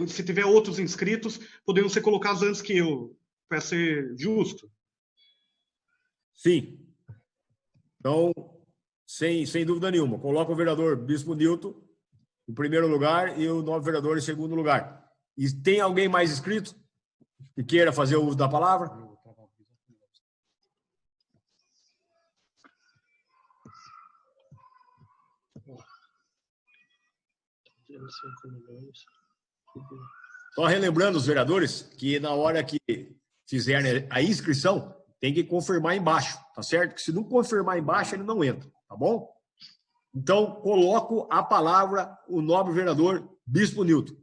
se tiver outros inscritos, poderiam ser colocados antes que eu, para ser justo. Sim. Então, sem dúvida nenhuma, coloca o vereador Bispo Nilton em primeiro lugar e o novo vereador em segundo lugar. E tem alguém mais inscrito que queira fazer o uso da palavra? Só relembrando os vereadores que na hora que fizerem a inscrição, tem que confirmar embaixo, tá certo? Que se não confirmar embaixo, ele não entra, tá bom? Então, coloco a palavra o nobre vereador Bispo Nilton.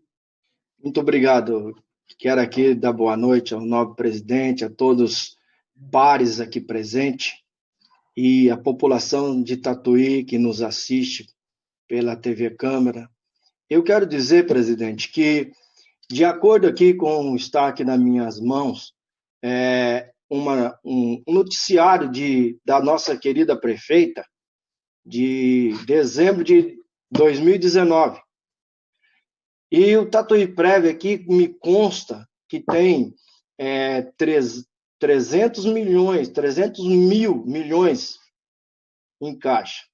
Muito obrigado. Quero aqui dar boa noite ao nobre presidente, a todos os pares aqui presentes e a população de Tatuí que nos assiste pela TV Câmara. Eu quero dizer, presidente, que, de acordo aqui com o está aqui nas minhas mãos, um noticiário da nossa querida prefeita, de dezembro de 2019. E o Tatuiprev aqui me consta que tem 300 mil milhões em caixa.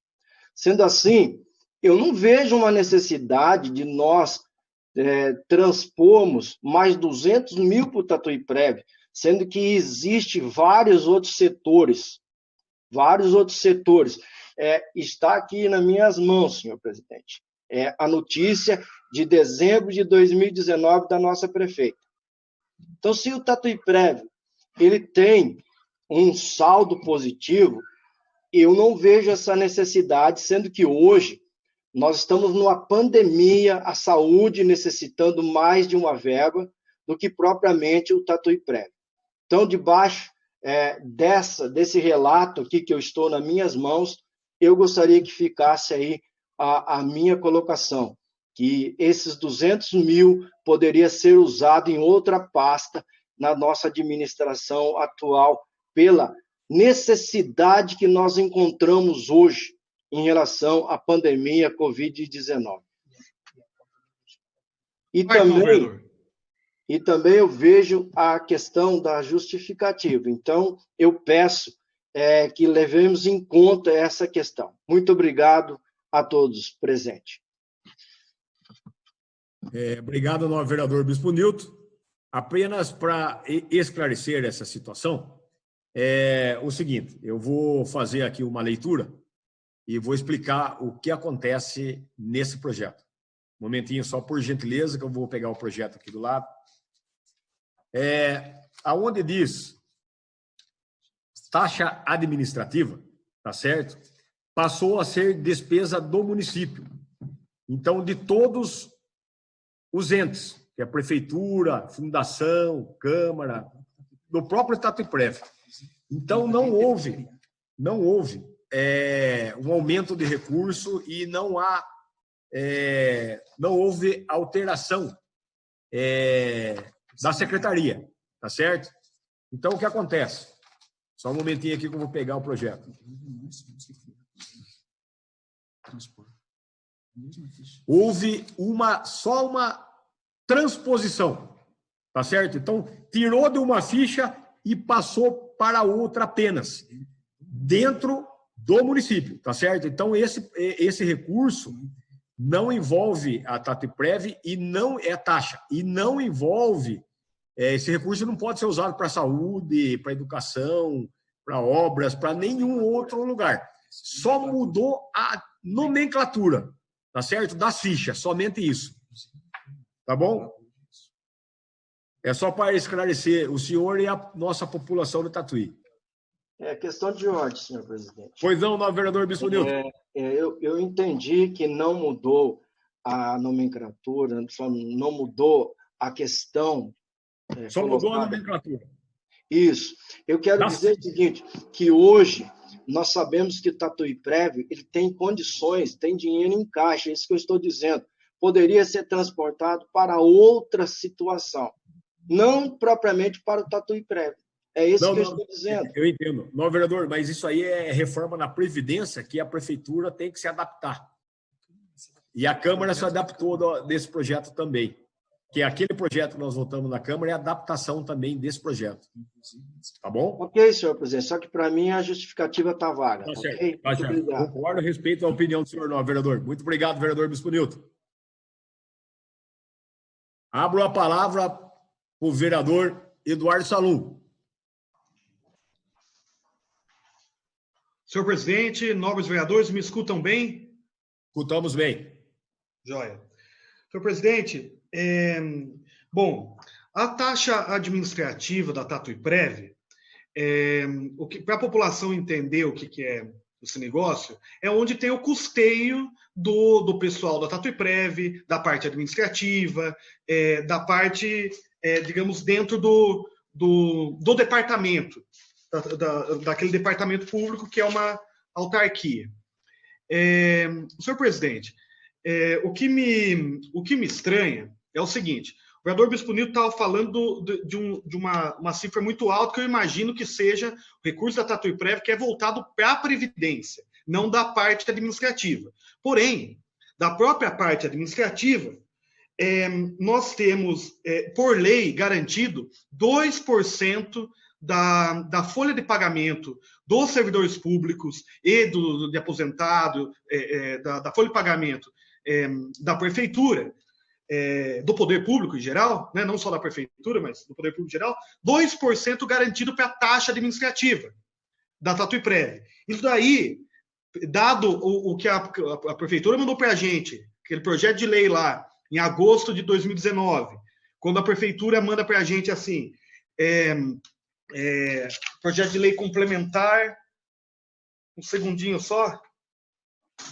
Sendo assim, eu não vejo uma necessidade de nós transpormos mais 200 mil para o Tatuiprev, sendo que existe vários outros setores. Está aqui nas minhas mãos, senhor presidente. A notícia de dezembro de 2019 da nossa prefeita. Então, se o Tatuapélev ele tem um saldo positivo, eu não vejo essa necessidade, sendo que hoje nós estamos numa pandemia, a saúde necessitando mais de uma verba do que propriamente o Tatuapélev. Então, debaixo desse relato aqui que eu estou nas minhas mãos, eu gostaria que ficasse aí a minha colocação, que esses 200 mil poderia ser usado em outra pasta na nossa administração atual, pela necessidade que nós encontramos hoje em relação à pandemia Covid-19. E também eu vejo a questão da justificativa. Então, eu peço que levemos em conta essa questão. Muito obrigado a todos presentes. Obrigado, novo vereador Bispo Nilton. Apenas para esclarecer essa situação, o seguinte, eu vou fazer aqui uma leitura e vou explicar o que acontece nesse projeto. Um momentinho só, por gentileza, que eu vou pegar o projeto aqui do lado. Aonde diz taxa administrativa, tá certo? Passou a ser despesa do município. Então, de todos os entes, que é a prefeitura, fundação, câmara, do próprio Tatuapélev. Então, não houve um aumento de recurso e não houve alteração da secretaria, tá certo? Então, o que acontece? Só um momentinho aqui que eu vou pegar o projeto. Houve só uma transposição, tá certo? Então, tirou de uma ficha e passou para outra apenas, dentro do município, tá certo? Então, esse recurso não envolve a Tatuapélev e não é taxa, e não envolve, esse recurso não pode ser usado para saúde, para educação, para obras, para nenhum outro lugar. Só mudou a nomenclatura, tá certo? Das fichas, somente isso. Tá bom? É só para esclarecer o senhor e a nossa população do Tatuí. É questão de ordem, senhor presidente. Pois não, novo vereador Bispo Nilton. Eu entendi que não mudou a nomenclatura, só não mudou a questão. Só mudou a nomenclatura. Isso. Eu quero dizer o seguinte, que hoje nós sabemos que o Tatuapélev ele tem condições, tem dinheiro em caixa, é isso que eu estou dizendo. Poderia ser transportado para outra situação, não propriamente para o Tatuapélev. É isso que eu estou dizendo. Eu entendo. Não, vereador, mas isso aí é reforma na Previdência que a Prefeitura tem que se adaptar. E a Câmara se adaptou desse projeto também. Que aquele projeto que nós votamos na Câmara é a adaptação também desse projeto. Tá bom? Ok, senhor presidente. Só que para mim a justificativa está vaga. Tá certo. Okay? Tá certo. Concordo, respeito a opinião do senhor, não, vereador. Muito obrigado, vereador Bispo Nilton. Abro a palavra para o vereador Eduardo Salum. Senhor presidente, nobres vereadores, me escutam bem? Escutamos bem. Joia. Senhor presidente, bom, a taxa administrativa da Tatuapélev, para a população entender o que é esse negócio, é onde tem o custeio do pessoal da Tatuapélev, da parte administrativa, da parte, digamos, dentro do departamento, daquele departamento público que é uma autarquia. Senhor presidente, o que me estranha é o seguinte: o vereador Bispo Nilton estava falando de uma cifra muito alta, que eu imagino que seja o recurso da Tatuapélev, que é voltado para a Previdência, não da parte administrativa. Porém, da própria parte administrativa, nós temos, por lei, garantido 2% da folha de pagamento dos servidores públicos e de aposentado, da folha de pagamento da prefeitura, do poder público em geral, né, não só da prefeitura, mas do poder público em geral, 2% garantido para a taxa administrativa da Tatuapélev. Isso daí, dado o que a prefeitura mandou para a gente, aquele projeto de lei lá, em agosto de 2019, quando a prefeitura manda para a gente assim, projeto de lei complementar, um segundinho só.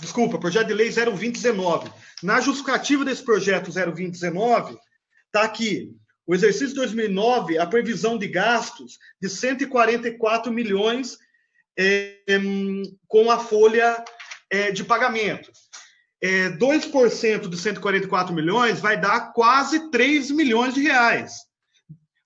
Desculpa, projeto de lei 02019. Na justificativa desse projeto 02019, está aqui, o exercício de 2009, a previsão de gastos de 144 milhões com a folha de pagamento. 2% de 144 milhões vai dar quase 3 milhões de reais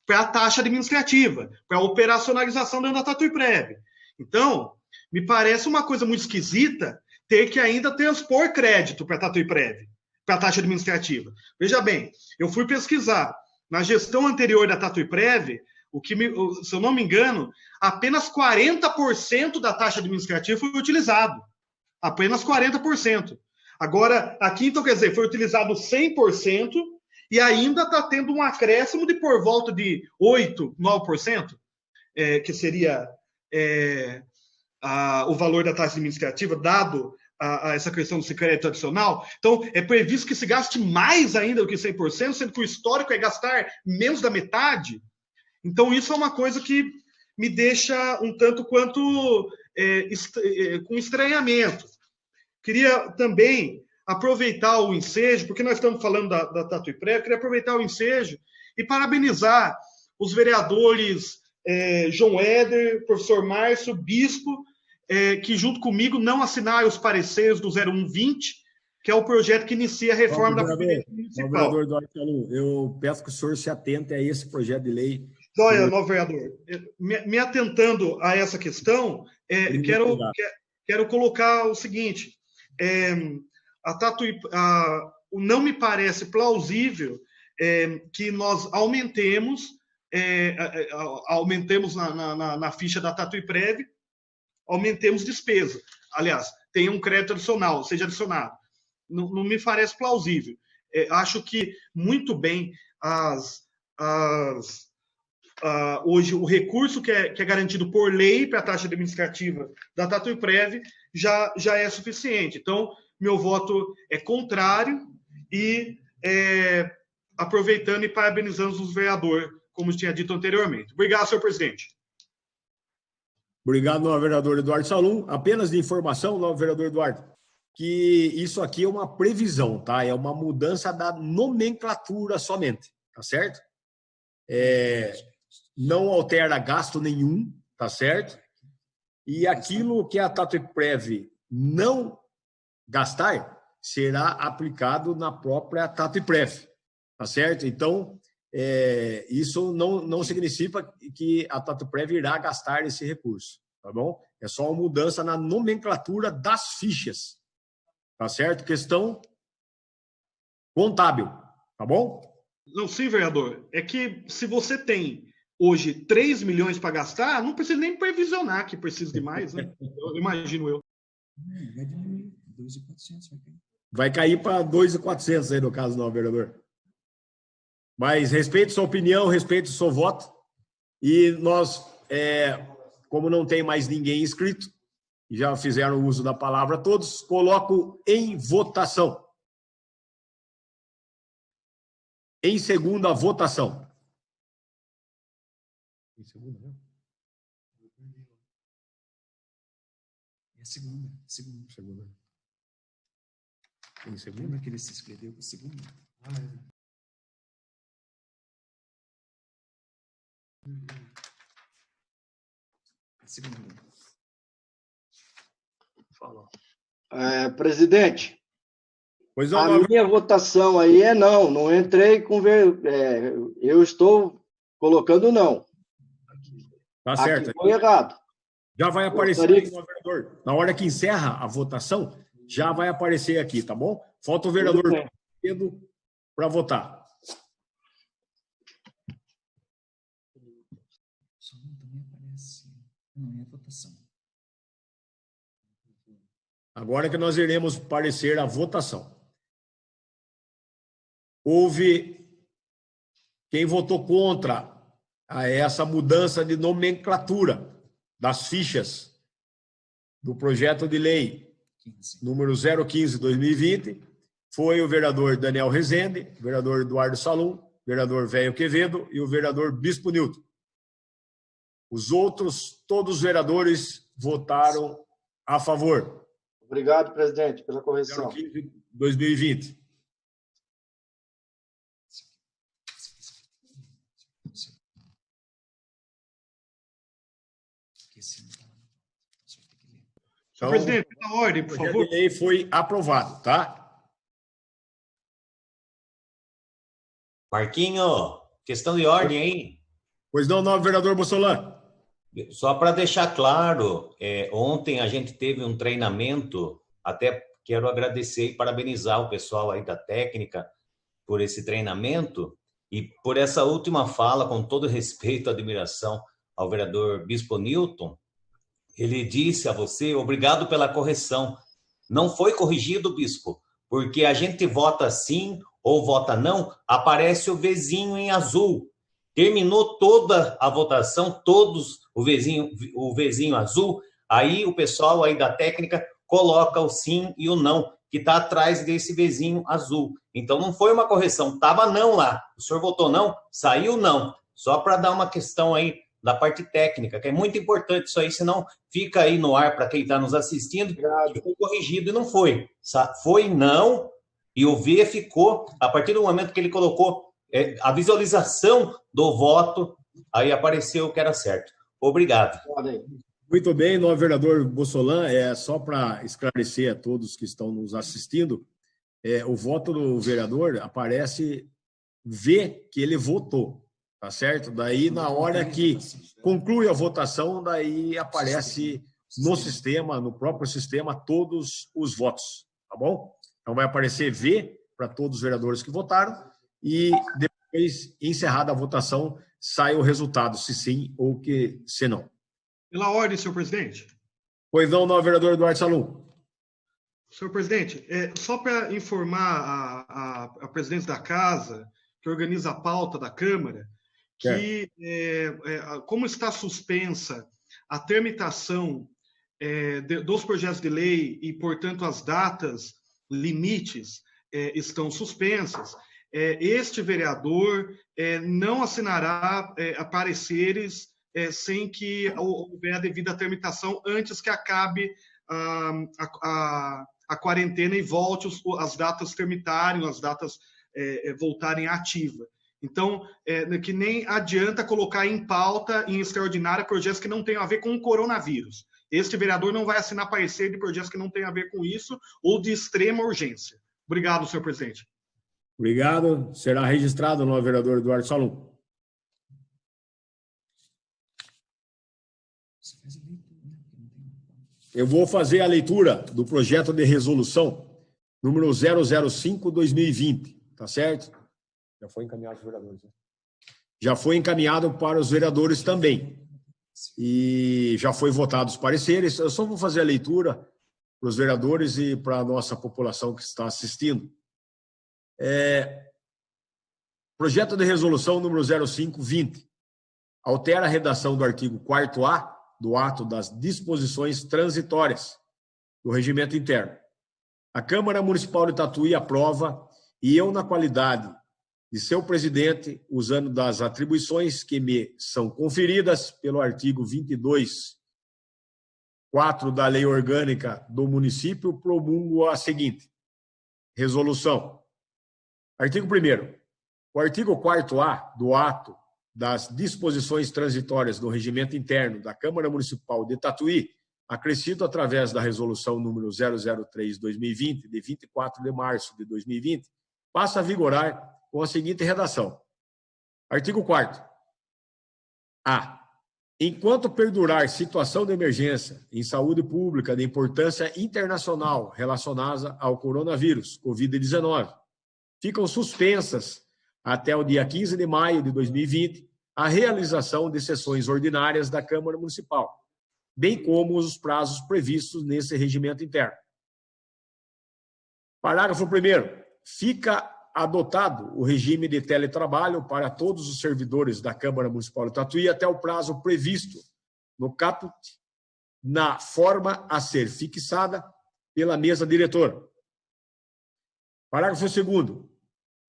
para a taxa administrativa, para a operacionalização dentro da Tatuaprév. Então, me parece uma coisa muito esquisita ter que ainda transpor crédito para a Tatuaprév, para a taxa administrativa. Veja bem, eu fui pesquisar. Na gestão anterior da Tatuaprév, se eu não me engano, apenas 40% da taxa administrativa foi utilizado. Apenas 40%. Agora, aqui, então, quer dizer, foi utilizado 100% e ainda está tendo um acréscimo de por volta de 8%, 9%, que seria o valor da taxa administrativa, dado a essa questão do crédito adicional. Então, é previsto que se gaste mais ainda do que 100%, sendo que o histórico é gastar menos da metade. Então, isso é uma coisa que me deixa um tanto quanto com estranhamento. Queria também aproveitar o ensejo, porque nós estamos falando da Tatuaprév, queria aproveitar o ensejo e parabenizar os vereadores João Éder, professor Márcio, Bispo, que junto comigo não assinaram os pareceres do 0120, que é o projeto que inicia a reforma da Prefeitura Municipal. Vereador Duarte Salum, eu peço que o senhor se atente a esse projeto de lei. Olha, novo vereador, me atentando a essa questão, quero colocar o seguinte, não me parece plausível que nós aumentemos na ficha da Tatuaprév, aumentemos despesa. Aliás, tenha um crédito adicional, seja adicionado. Não me parece plausível. Acho que, muito bem, hoje o recurso que é garantido por lei para a taxa administrativa da Tatuaprév já é suficiente. Então, meu voto é contrário e aproveitando e parabenizando os vereadores, como eu tinha dito anteriormente. Obrigado, senhor presidente. Obrigado, novo vereador Eduardo Salum. Apenas de informação, novo vereador Eduardo, que isso aqui é uma previsão, tá? É uma mudança da nomenclatura somente, tá certo? Não altera gasto nenhum, tá certo? E aquilo que a Tatuaprév não gastar será aplicado na própria Tatuaprév, tá certo? Então, isso não significa que a Tatuaprév irá gastar esse recurso, tá bom? É só uma mudança na nomenclatura das fichas, tá certo? Questão contábil, tá bom? Não, sim, vereador. É que se você tem hoje 3 milhões para gastar, não precisa nem previsionar que precisa de mais, né? Eu imagino eu. Vai diminuir, 2.400. Vai cair para 2.400 aí no caso do vereador. Mas respeito sua opinião, respeito seu voto. E nós, como não tem mais ninguém inscrito, já fizeram uso da palavra todos, coloco em votação. Em segunda votação. Em segunda, né? É segunda. Segunda. Em segunda? Lembra que ele se inscreveu para segunda? Segunda. Falou. Presidente, pois a minha votação aí não entrei com... eu estou colocando não. Tá certo. Aqui foi errado. Já vai aparecer aí, vereador. Na hora que encerra a votação, já vai aparecer aqui, tá bom? Falta o vereador Pedro para votar. Só também aparece. Não, é votação. Agora que nós iremos parecer a votação. Houve quem votou contra essa mudança de nomenclatura das fichas do projeto de lei número 015/2020, foi o vereador Daniel Rezende, o vereador Eduardo Salum vereador Velho Quevedo e o vereador Bispo Newton. Os outros, todos os vereadores votaram a favor. Obrigado, presidente, pela correção. 2020. Então, presidente, na ordem, por favor. A lei foi aprovado, tá? Marquinho, questão de ordem aí. Pois não, novo vereador Bossolã. Só para deixar claro, ontem a gente teve um treinamento, até quero agradecer e parabenizar o pessoal aí da técnica por esse treinamento e por essa última fala, com todo respeito e admiração ao vereador Bispo Newton. Ele disse a você, obrigado pela correção. Não foi corrigido, Bispo, porque a gente vota sim ou vota não, aparece o Vzinho em azul. Terminou toda a votação, todos o Vzinho azul, aí o pessoal aí da técnica coloca o sim e o não, que está atrás desse Vzinho azul. Então não foi uma correção, estava não lá. O senhor votou não, saiu não. Só para dar uma questão aí da parte técnica, que é muito importante isso aí, senão fica aí no ar para quem está nos assistindo, que foi corrigido e não foi. Foi não, e o V ficou, a partir do momento que ele colocou a visualização do voto, aí apareceu que era certo. Obrigado. Muito bem, novo vereador Bossolã, só para esclarecer a todos que estão nos assistindo, o voto do vereador aparece V que ele votou. Tá certo? Daí, na hora que conclui a votação, daí aparece no sistema, no próprio sistema, todos os votos, tá bom? Então, vai aparecer V para todos os vereadores que votaram e depois, encerrada a votação, sai o resultado, se sim ou se não. Pela ordem, senhor presidente. Pois não, novo vereador Eduardo Salum. Senhor presidente, só para informar a presidente da casa, que organiza a pauta da Câmara, que, como está suspensa a tramitação dos projetos de lei e, portanto, as datas limites estão suspensas, este vereador não assinará pareceres sem que houver a devida tramitação antes que acabe a quarentena e volte as datas tramitarem, as datas voltarem ativa. Então, que nem adianta colocar em pauta, em extraordinária, projetos que não tenham a ver com o coronavírus. Este vereador não vai assinar parecer de projetos que não tenham a ver com isso ou de extrema urgência. Obrigado, senhor presidente. Obrigado. Será registrado o novo vereador Eduardo Salum. Eu vou fazer a leitura do projeto de resolução número 005/2020, tá certo? Já foi encaminhado para os vereadores. Né? Já foi encaminhado para os vereadores também. E já foi votado os pareceres. Eu só vou fazer a leitura para os vereadores e para a nossa população que está assistindo. Projeto de resolução número 05/20. Altera a redação do artigo 4º-A do ato das disposições transitórias do regimento interno. A Câmara Municipal de Tatuí aprova e eu, na qualidade de seu presidente, usando das atribuições que me são conferidas pelo artigo 22.4 da Lei Orgânica do Município, promulgo a seguinte resolução. Artigo 1º. O artigo 4º-A do ato das disposições transitórias do regimento interno da Câmara Municipal de Tatuí, acrescido através da resolução número 003/2020, de 24 de março de 2020, passa a vigorar com a seguinte redação. Artigo 4º. A. Enquanto perdurar situação de emergência em saúde pública de importância internacional relacionada ao coronavírus, Covid-19, ficam suspensas até o dia 15 de maio de 2020 a realização de sessões ordinárias da Câmara Municipal, bem como os prazos previstos nesse regimento interno. Parágrafo 1º. Fica adotado o regime de teletrabalho para todos os servidores da Câmara Municipal de Tatuí até o prazo previsto no caput, na forma a ser fixada pela mesa diretora. Parágrafo 2º.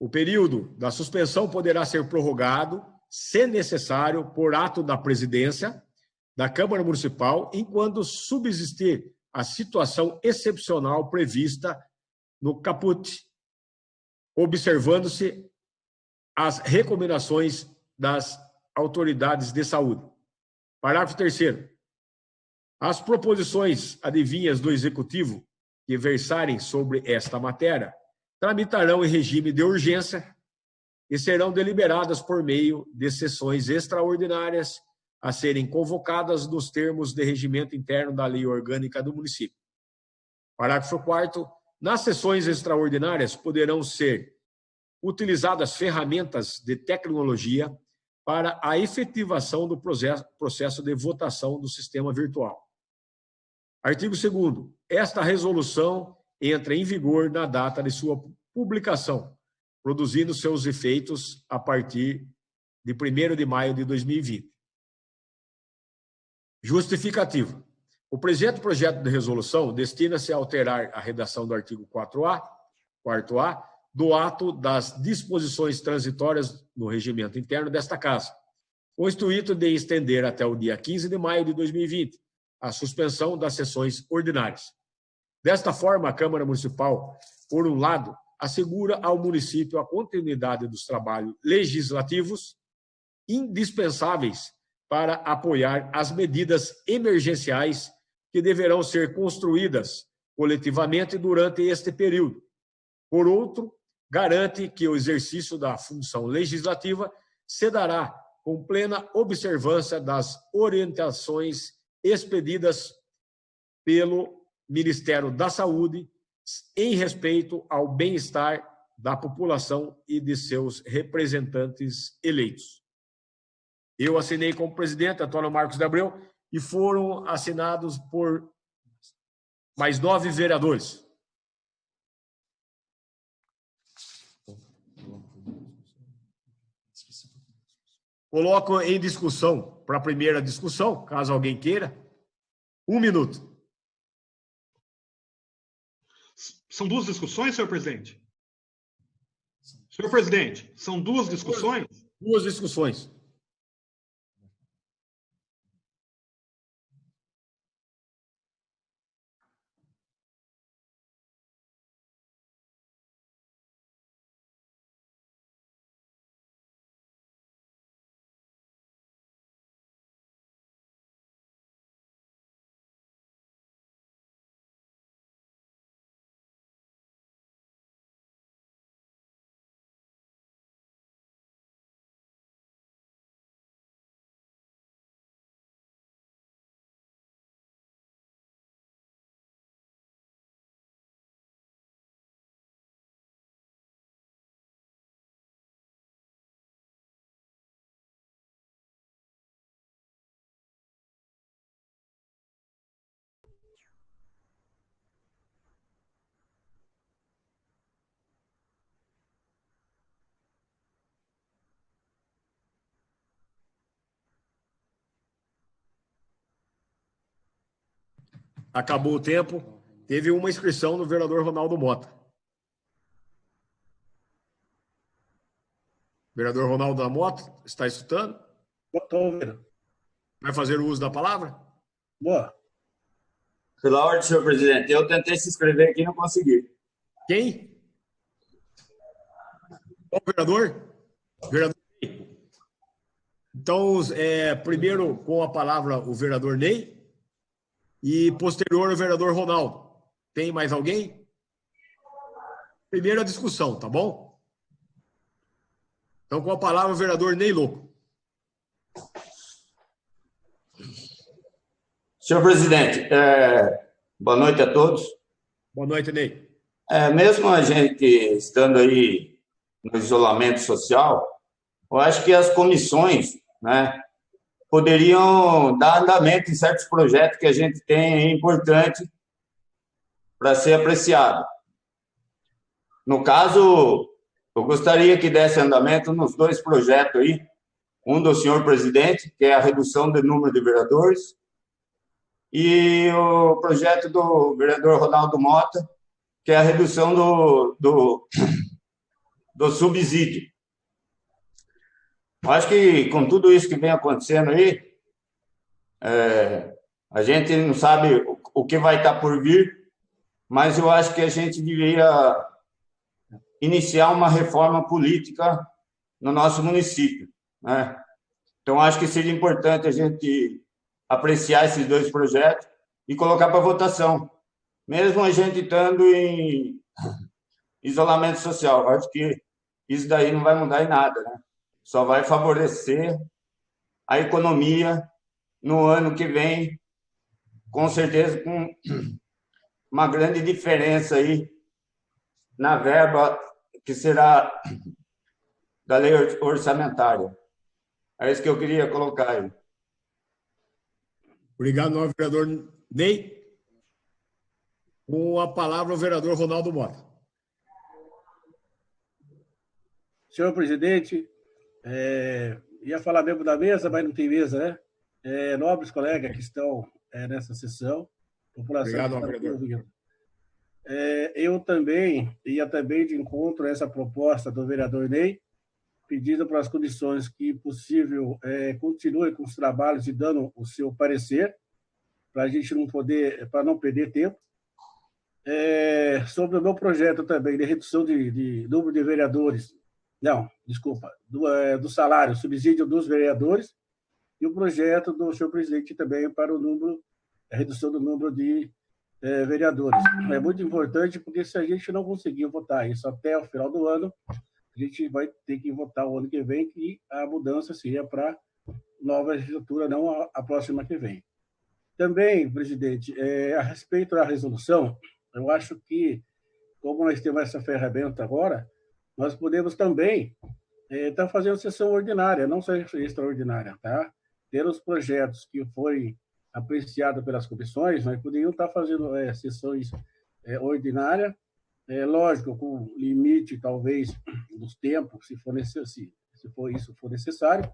O período da suspensão poderá ser prorrogado, se necessário, por ato da presidência da Câmara Municipal, enquanto subsistir a situação excepcional prevista no caput, observando-se as recomendações das autoridades de saúde. Parágrafo 3º. As proposições adivinhas do Executivo que versarem sobre esta matéria tramitarão em regime de urgência e serão deliberadas por meio de sessões extraordinárias a serem convocadas nos termos de regimento interno da Lei Orgânica do Município. Parágrafo 4º. Nas sessões extraordinárias poderão ser utilizadas ferramentas de tecnologia para a efetivação do processo de votação do sistema virtual. Artigo 2º. Esta resolução entra em vigor na data de sua publicação, produzindo seus efeitos a partir de 1º de maio de 2020. Justificativa. O presente projeto de resolução destina-se a alterar a redação do artigo 4A, do ato das disposições transitórias no regimento interno desta Casa, com o intuito de estender até o dia 15 de maio de 2020 a suspensão das sessões ordinárias. Desta forma, a Câmara Municipal, por um lado, assegura ao município a continuidade dos trabalhos legislativos indispensáveis para apoiar as medidas emergenciais que deverão ser construídas coletivamente durante este período. Por outro, garante que o exercício da função legislativa se dará com plena observância das orientações expedidas pelo Ministério da Saúde em respeito ao bem-estar da população e de seus representantes eleitos. Eu assinei como presidente, Antônio Marcos de Abreu, e foram assinados por mais 9 vereadores. Coloco em discussão, para a primeira discussão, caso alguém queira, 1 minuto. São 2 discussões, senhor presidente? Senhor presidente, são 2 discussões? 2 discussões. Acabou o tempo. Teve uma inscrição do vereador Ronaldo Mota. Vereador Ronaldo da Mota, está escutando? Estou ouvindo. Vai fazer o uso da palavra? Boa. Pela ordem, senhor presidente, eu tentei se inscrever aqui e não consegui. Quem? O vereador? Vereador Ney. Então, primeiro com a palavra o vereador Ney e posterior o vereador Ronaldo. Tem mais alguém? Primeiro a discussão, tá bom? Então, com a palavra o vereador Ney Louco. Senhor presidente, boa noite a todos. Boa noite, Ney. Mesmo a gente estando aí no isolamento social, eu acho que as comissões, né, poderiam dar andamento em certos projetos que a gente tem aí importante para ser apreciado. No caso, eu gostaria que desse andamento nos 2 projetos aí, um do senhor presidente, que é a redução do número de vereadores, e o projeto do vereador Ronaldo Mota, que é a redução do subsídio. Eu acho que com tudo isso que vem acontecendo aí, a gente não sabe o que vai estar por vir, mas eu acho que a gente deveria iniciar uma reforma política no nosso município, né? Então, acho que seria importante a gente apreciar esses dois projetos e colocar para votação, mesmo a gente estando em isolamento social. Acho que isso daí não vai mudar em nada, né? Só vai favorecer a economia no ano que vem, com certeza, com uma grande diferença aí na verba que será da lei orçamentária. É isso que eu queria colocar aí. Obrigado, novo vereador Ney. Com a palavra, o vereador Ronaldo Mota. Senhor presidente, ia falar mesmo da mesa, mas não tem mesa, né? Nobres colegas que estão nessa sessão, população. Obrigado, vereador. Eu também ia de encontro a essa proposta do vereador Ney, pedindo para as comissões que possível continue com os trabalhos e dando o seu parecer, para a gente para não perder tempo. Sobre o meu projeto também de redução de número de vereadores, do salário, subsídio dos vereadores, e o projeto do senhor presidente também para a redução do número de vereadores. É muito importante, porque se a gente não conseguir votar isso até o final do ano, a gente vai ter que votar o ano que vem, que a mudança seria para nova legislatura, não a próxima que vem. Também, presidente, a respeito da resolução, eu acho que, como nós temos essa ferramenta agora, nós podemos também estar fazendo sessão ordinária, não só extraordinária, tá? Ter os projetos que forem apreciados pelas comissões, nós poderíamos estar fazendo sessões ordinárias, lógico, com limite, talvez, dos tempos, se isso for necessário,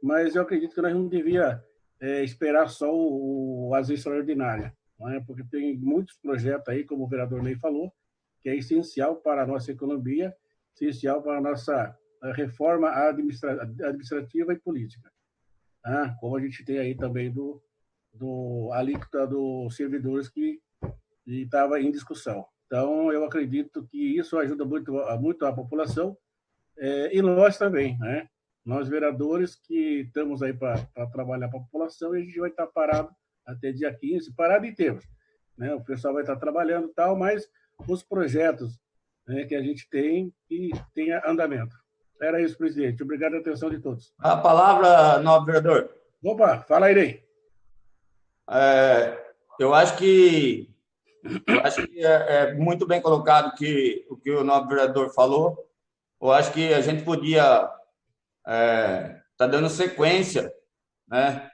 mas eu acredito que nós não devíamos esperar só as extraordinárias, não é? Porque tem muitos projetos aí, como o vereador Ney falou, que é essencial para a nossa economia, essencial para a nossa reforma administrativa e política. Como a gente tem aí também do alíquota dos servidores que estava em discussão. Então, eu acredito que isso ajuda muito a população e nós também, né? Nós, vereadores, que estamos aí para trabalhar para a população, e a gente vai estar parado até dia 15, parado em termos, né? O pessoal vai estar trabalhando e tal, mas os projetos, né, que a gente tem, e tenha andamento. Era isso, presidente. Obrigado pela atenção de todos. A palavra, nobre vereador. Opa, fala aí, Ney. Eu acho que é muito bem colocado o que o nobre vereador falou. Eu acho que a gente podia estar dando sequência, né,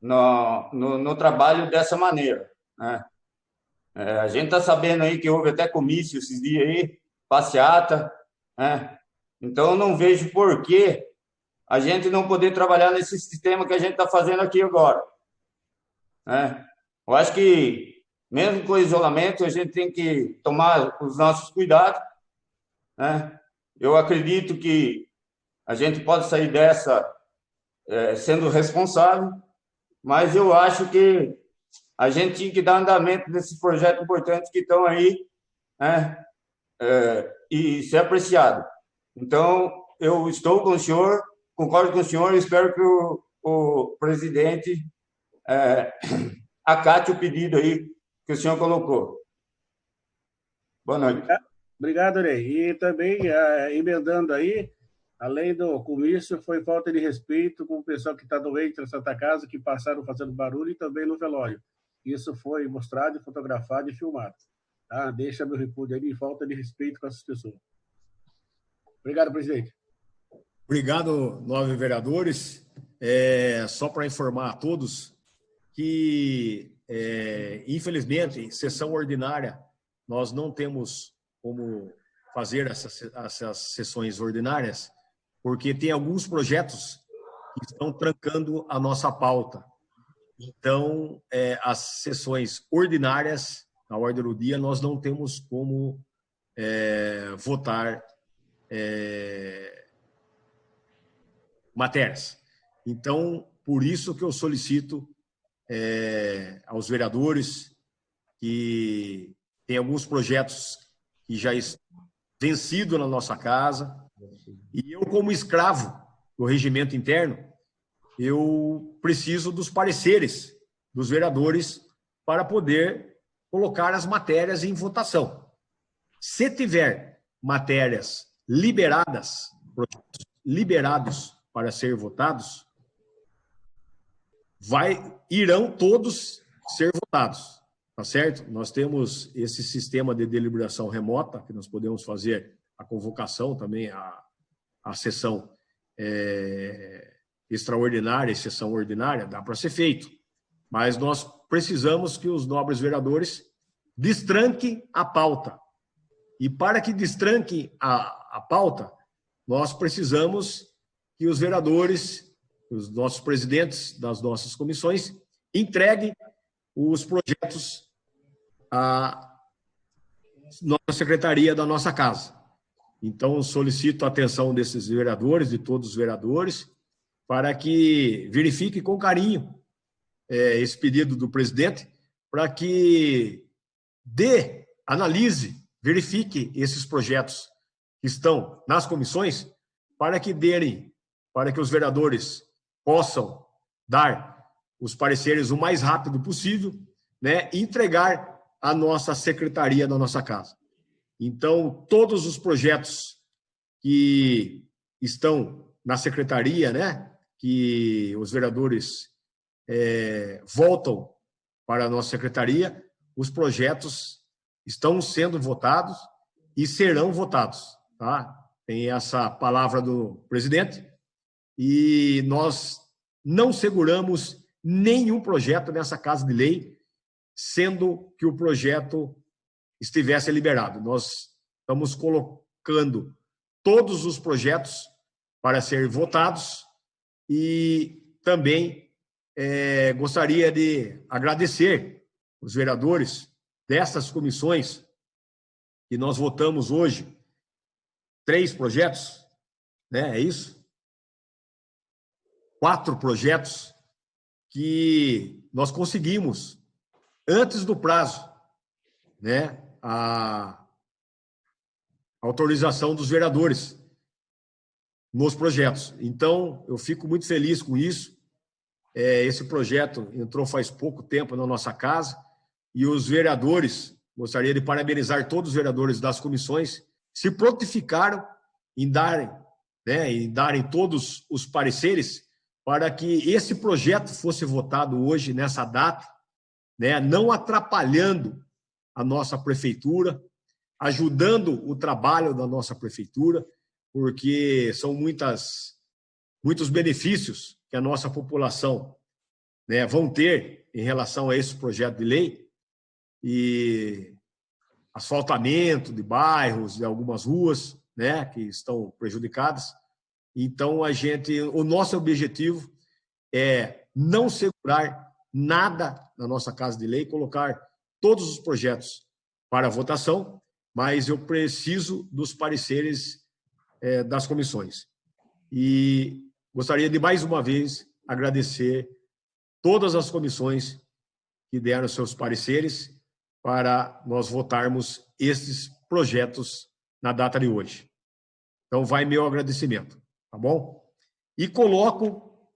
no trabalho dessa maneira, né? A gente está sabendo aí que houve até comício esses dias aí, passeata, né? Então, eu não vejo por que a gente não poder trabalhar nesse sistema que a gente está fazendo aqui agora, né? Eu acho que, mesmo com o isolamento, a gente tem que tomar os nossos cuidados, né? Eu acredito que a gente pode sair dessa sendo responsável, mas eu acho que a gente tinha que dar andamento nesses projetos importantes que estão aí, né? E ser apreciado. Então, eu estou com o senhor, concordo com o senhor, e espero que o presidente acate o pedido aí que o senhor colocou. Boa noite. Obrigado, Ney. E também, emendando aí, além do comício, foi falta de respeito com o pessoal que está doente na Santa Casa, que passaram fazendo barulho, e também no velório. Isso foi mostrado, fotografado e filmado. Tá? Deixa meu repúdio ali, falta de respeito com essas pessoas. Obrigado, presidente. Obrigado, nove vereadores. Só para informar a todos que, infelizmente, sessão ordinária, nós não temos como fazer essas sessões ordinárias, porque tem alguns projetos que estão trancando a nossa pauta. Então, as sessões ordinárias, na ordem do dia, nós não temos como votar matérias. Então, por isso que eu solicito aos vereadores que tem alguns projetos que já estão vencidos na nossa casa, e eu, como escravo do regimento interno, eu preciso dos pareceres dos vereadores para poder colocar as matérias em votação. Se tiver matérias liberadas, projetos liberados para ser votados, irão todos ser votados, tá certo? Nós temos esse sistema de deliberação remota, que nós podemos fazer a convocação também, a sessão extraordinária e sessão ordinária, dá para ser feito. Mas nós precisamos que os nobres vereadores destranquem a pauta. E para que destranquem a pauta, nós precisamos que os vereadores, os nossos presidentes das nossas comissões, entreguem os projetos à nossa secretaria da nossa casa. Então, solicito a atenção desses vereadores, de todos os vereadores, para que verifique com carinho esse pedido do presidente, para que analise, verifique esses projetos que estão nas comissões, para que os vereadores possam dar os pareceres o mais rápido possível, né, e entregar à nossa secretaria da nossa casa. Então, todos os projetos que estão na secretaria, né, que os vereadores voltam para a nossa secretaria, os projetos estão sendo votados e serão votados, tá? Tem essa palavra do presidente e nós não seguramos nenhum projeto nessa Casa de Lei, sendo que o projeto estivesse liberado. Nós estamos colocando todos os projetos para serem votados e também gostaria de agradecer os vereadores dessas comissões que nós votamos hoje, 3 projetos, né? É isso? 4 projetos que nós conseguimos antes do prazo, né? A autorização dos vereadores nos projetos. Então, eu fico muito feliz com isso. Esse projeto entrou faz pouco tempo na nossa casa e os vereadores, gostaria de parabenizar todos os vereadores das comissões, se prontificaram em darem todos os pareceres para que esse projeto fosse votado hoje, nessa data, né, não atrapalhando a nossa prefeitura, ajudando o trabalho da nossa prefeitura, porque são muitos benefícios que a nossa população, né, vão ter em relação a esse projeto de lei, e asfaltamento de bairros, de algumas ruas, né, que estão prejudicadas. Então, o nosso objetivo é não segurar nada na nossa Casa de Lei, colocar todos os projetos para votação, mas eu preciso dos pareceres das comissões. E gostaria de, mais uma vez, agradecer todas as comissões que deram seus pareceres para nós votarmos esses projetos na data de hoje. Então, vai meu agradecimento, tá bom? E coloco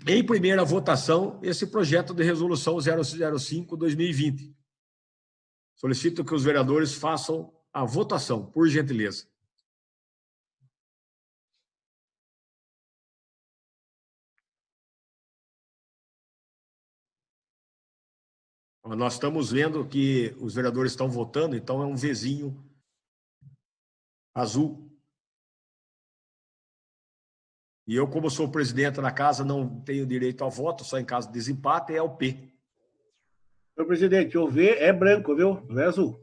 em primeira votação esse projeto de resolução 005/2020. Solicito que os vereadores façam a votação, por gentileza. Nós estamos vendo que os vereadores estão votando, então é um Vzinho azul. E eu, como sou presidente da casa, não tenho direito ao voto, só em caso de desempate é o P. Senhor presidente, o V é branco, viu? Não é azul.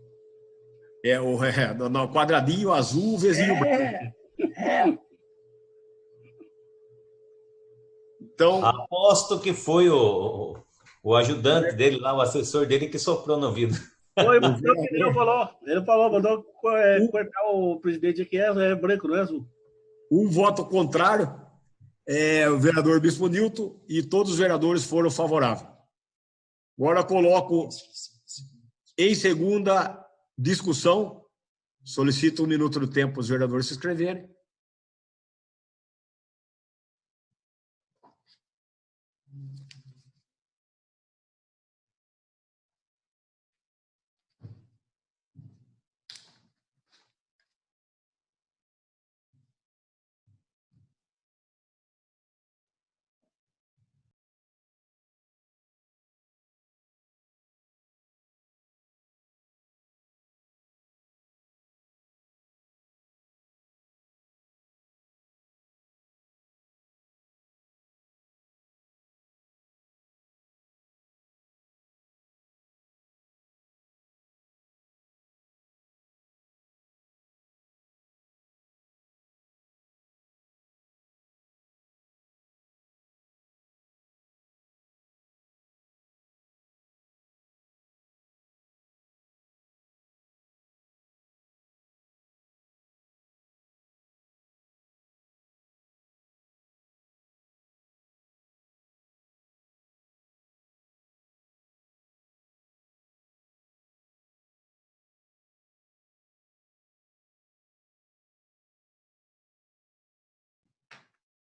No quadradinho azul, o Vzinho branco. Então, aposto que foi o ajudante dele lá, o assessor dele, que soprou no ouvido. Foi, ele falou, mandou cortar o presidente aqui, é branco, não é azul. Um voto contrário é o vereador Bispo Nilton e todos os vereadores foram favoráveis. Agora coloco em segunda discussão, solicito 1 minuto do tempo para os vereadores se inscreverem.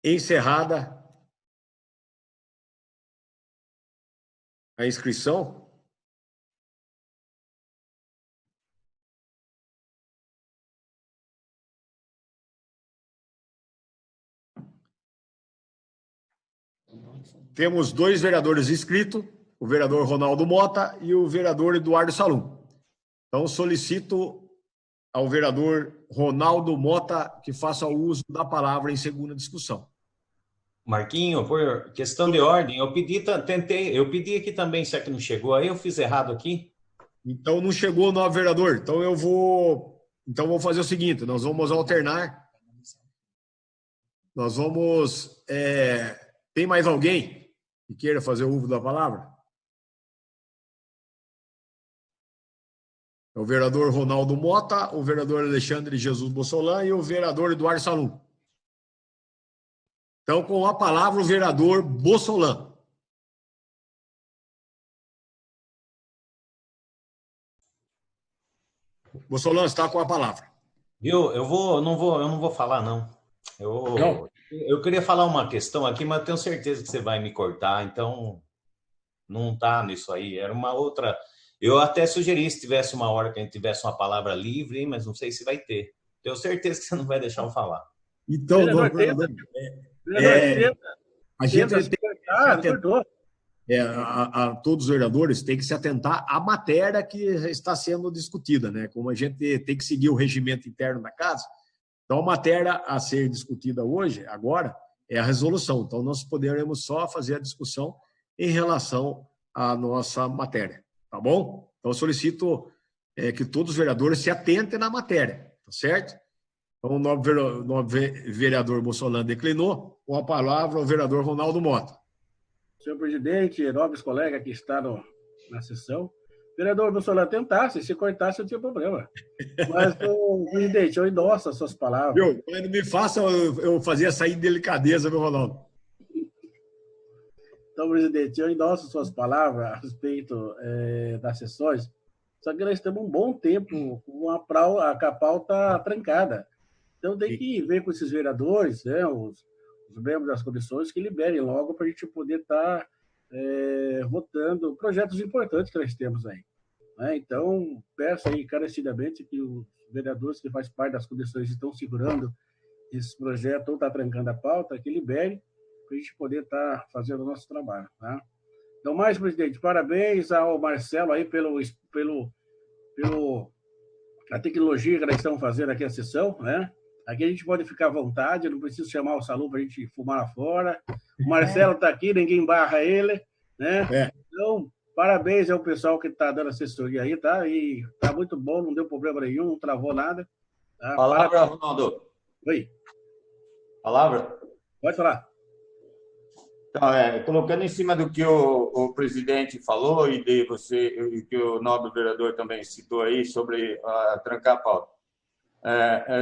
Encerrada a inscrição. Temos 2 vereadores inscritos, o vereador Ronaldo Mota e o vereador Eduardo Salum. Então, solicito ao vereador Ronaldo Mota que faça o uso da palavra em segunda discussão. Marquinho, por questão de ordem, eu pedi aqui também, será que não chegou aí? Eu fiz errado aqui? Então, não chegou o novo vereador. Então, vou fazer o seguinte, nós vamos alternar. Nós vamos... tem mais alguém que queira fazer o uso da palavra? É o vereador Ronaldo Mota, o vereador Alexandre Jesus Bossolan e o vereador Eduardo Salum. Então, com a palavra, o vereador Bossolan. Bossolan está com a palavra. Viu? Eu não vou falar, não. Eu queria falar uma questão aqui, mas eu tenho certeza que você vai me cortar, então não está nisso aí. Era uma outra... Eu até sugeri se tivesse uma hora que a gente tivesse uma palavra livre, mas não sei se vai ter. Tenho certeza que você não vai deixar eu falar. Então, a gente tem que se atentar, todos os vereadores têm que se atentar à matéria que está sendo discutida, né? Como a gente tem que seguir o regimento interno da casa, então a matéria a ser discutida hoje, agora, é a resolução. Então, nós poderemos só fazer a discussão em relação à nossa matéria, tá bom? Então, eu solicito que todos os vereadores se atentem na matéria, tá certo? Então, o novo vereador Bossolan declinou. Com a palavra, o vereador Ronaldo Mota. Senhor presidente, nobres colegas que estão na sessão, vereador Bossolan, tentasse, se cortasse, não tinha problema. Mas, presidente, eu endosso as suas palavras. Viu? Quando me faça eu fazer essa indelicadeza, meu Ronaldo. Então, presidente, eu endosso suas palavras a respeito das sessões, só que nós temos um bom tempo com a pauta trancada. Então, tem que ver com esses vereadores, né, os membros das comissões, que liberem logo para a gente poder estar votando projetos importantes que nós temos aí. Né? Então, peço aí encarecidamente que os vereadores que fazem parte das comissões estão segurando esse projeto ou está trancando a pauta, que liberem para a gente poder estar fazendo o nosso trabalho. Tá? Então, mais, presidente, parabéns ao Marcelo aí pela tecnologia que nós estamos fazendo aqui a sessão, né? Aqui a gente pode ficar à vontade, não precisa chamar o Salum para a gente fumar lá fora. O Marcelo está aqui, ninguém barra ele, né? Então, parabéns ao pessoal que está dando assessoria aí, tá? E tá muito bom, não deu problema nenhum, não travou nada. Tá? Palavra, Ronaldo. Oi. Palavra. Pode falar. Então, colocando em cima do que o presidente falou e de você, e que o nobre vereador também citou aí sobre trancar a pauta.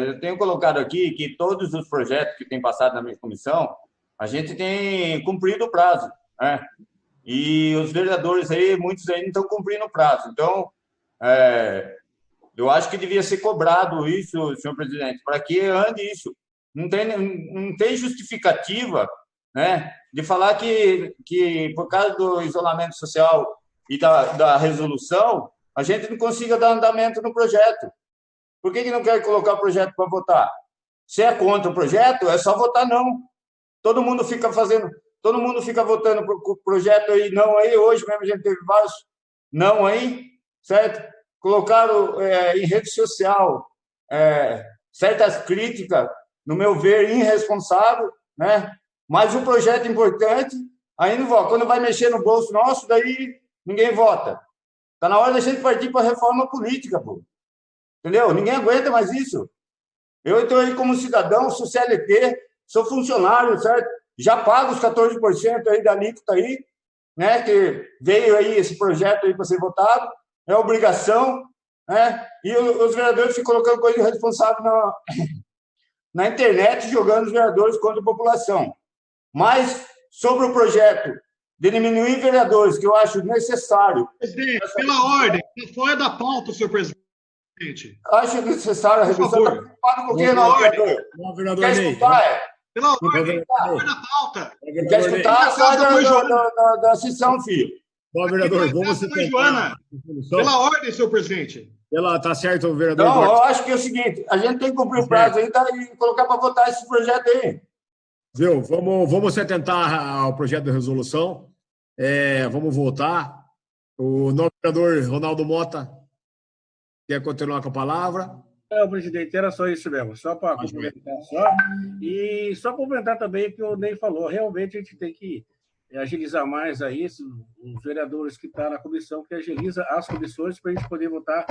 Eu tenho colocado aqui que todos os projetos que têm passado na minha comissão, a gente tem cumprido o prazo, né? E os vereadores aí, muitos aí não estão cumprindo o prazo. Então, eu acho que devia ser cobrado isso, senhor presidente, para que ande isso. Não tem justificativa, né, de falar que por causa do isolamento social e da resolução, a gente não consiga dar andamento no projeto. Por que não quer colocar o projeto para votar? Se é contra o projeto, é só votar não. Todo mundo fica votando para o projeto aí, não aí. Hoje mesmo a gente teve vários não aí, certo? Colocaram em rede social certas críticas, no meu ver, irresponsável, né? Mas um projeto importante, aí não vota. Quando vai mexer no bolso nosso, daí ninguém vota. Está na hora da gente partir para a reforma política, pô. Entendeu? Ninguém aguenta mais isso. Eu estou aí como cidadão, sou CLT, sou funcionário, certo? Já pago os 14% aí da alíquota aí, né? Que veio aí esse projeto aí para ser votado, é obrigação, né? E os vereadores ficam colocando coisa irresponsável na internet, jogando os vereadores contra a população. Mas, sobre o projeto de diminuir vereadores, que eu acho necessário... Presidente, pela ordem, fora da pauta, senhor presidente. Acho necessário a redução da um pouquinho na ordem. Quer escutar? Pela ordem, fora da pauta. Quer escutar? Sai da sessão, filho. Bom, vereador, vamos se tentar. Pela ordem, senhor presidente. Tá certo, vereador. Então, eu acho que é o seguinte, a gente tem que cumprir o prazo aí e colocar para votar esse projeto aí. Viu? Vamos se atentar ao projeto de resolução. Vamos votar. O novo vereador Ronaldo Mota quer continuar com a palavra? Presidente, era só isso mesmo, só para complementar E só complementar também o que o Ney falou, realmente a gente tem que agilizar mais aí os vereadores que estão na comissão, que agiliza as comissões para a gente poder voltar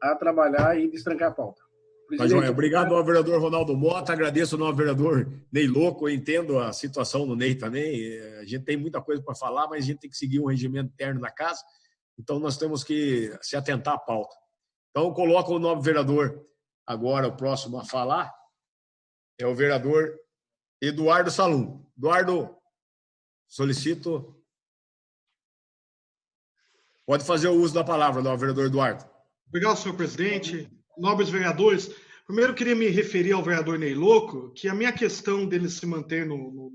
a trabalhar e destrancar a pauta. Obrigado ao vereador Ronaldo Mota, agradeço ao novo vereador Ney Louco, eu entendo a situação do Ney também, a gente tem muita coisa para falar, mas a gente tem que seguir um regimento interno da casa, então nós temos que se atentar à pauta. Então, eu coloco o novo vereador, agora o próximo a falar, é o vereador Eduardo Salum. Eduardo, solicito... Pode fazer o uso da palavra, novo vereador Eduardo. Obrigado, senhor presidente. Nobres vereadores, primeiro eu queria me referir ao vereador Ney Louco, que a minha questão dele se manter no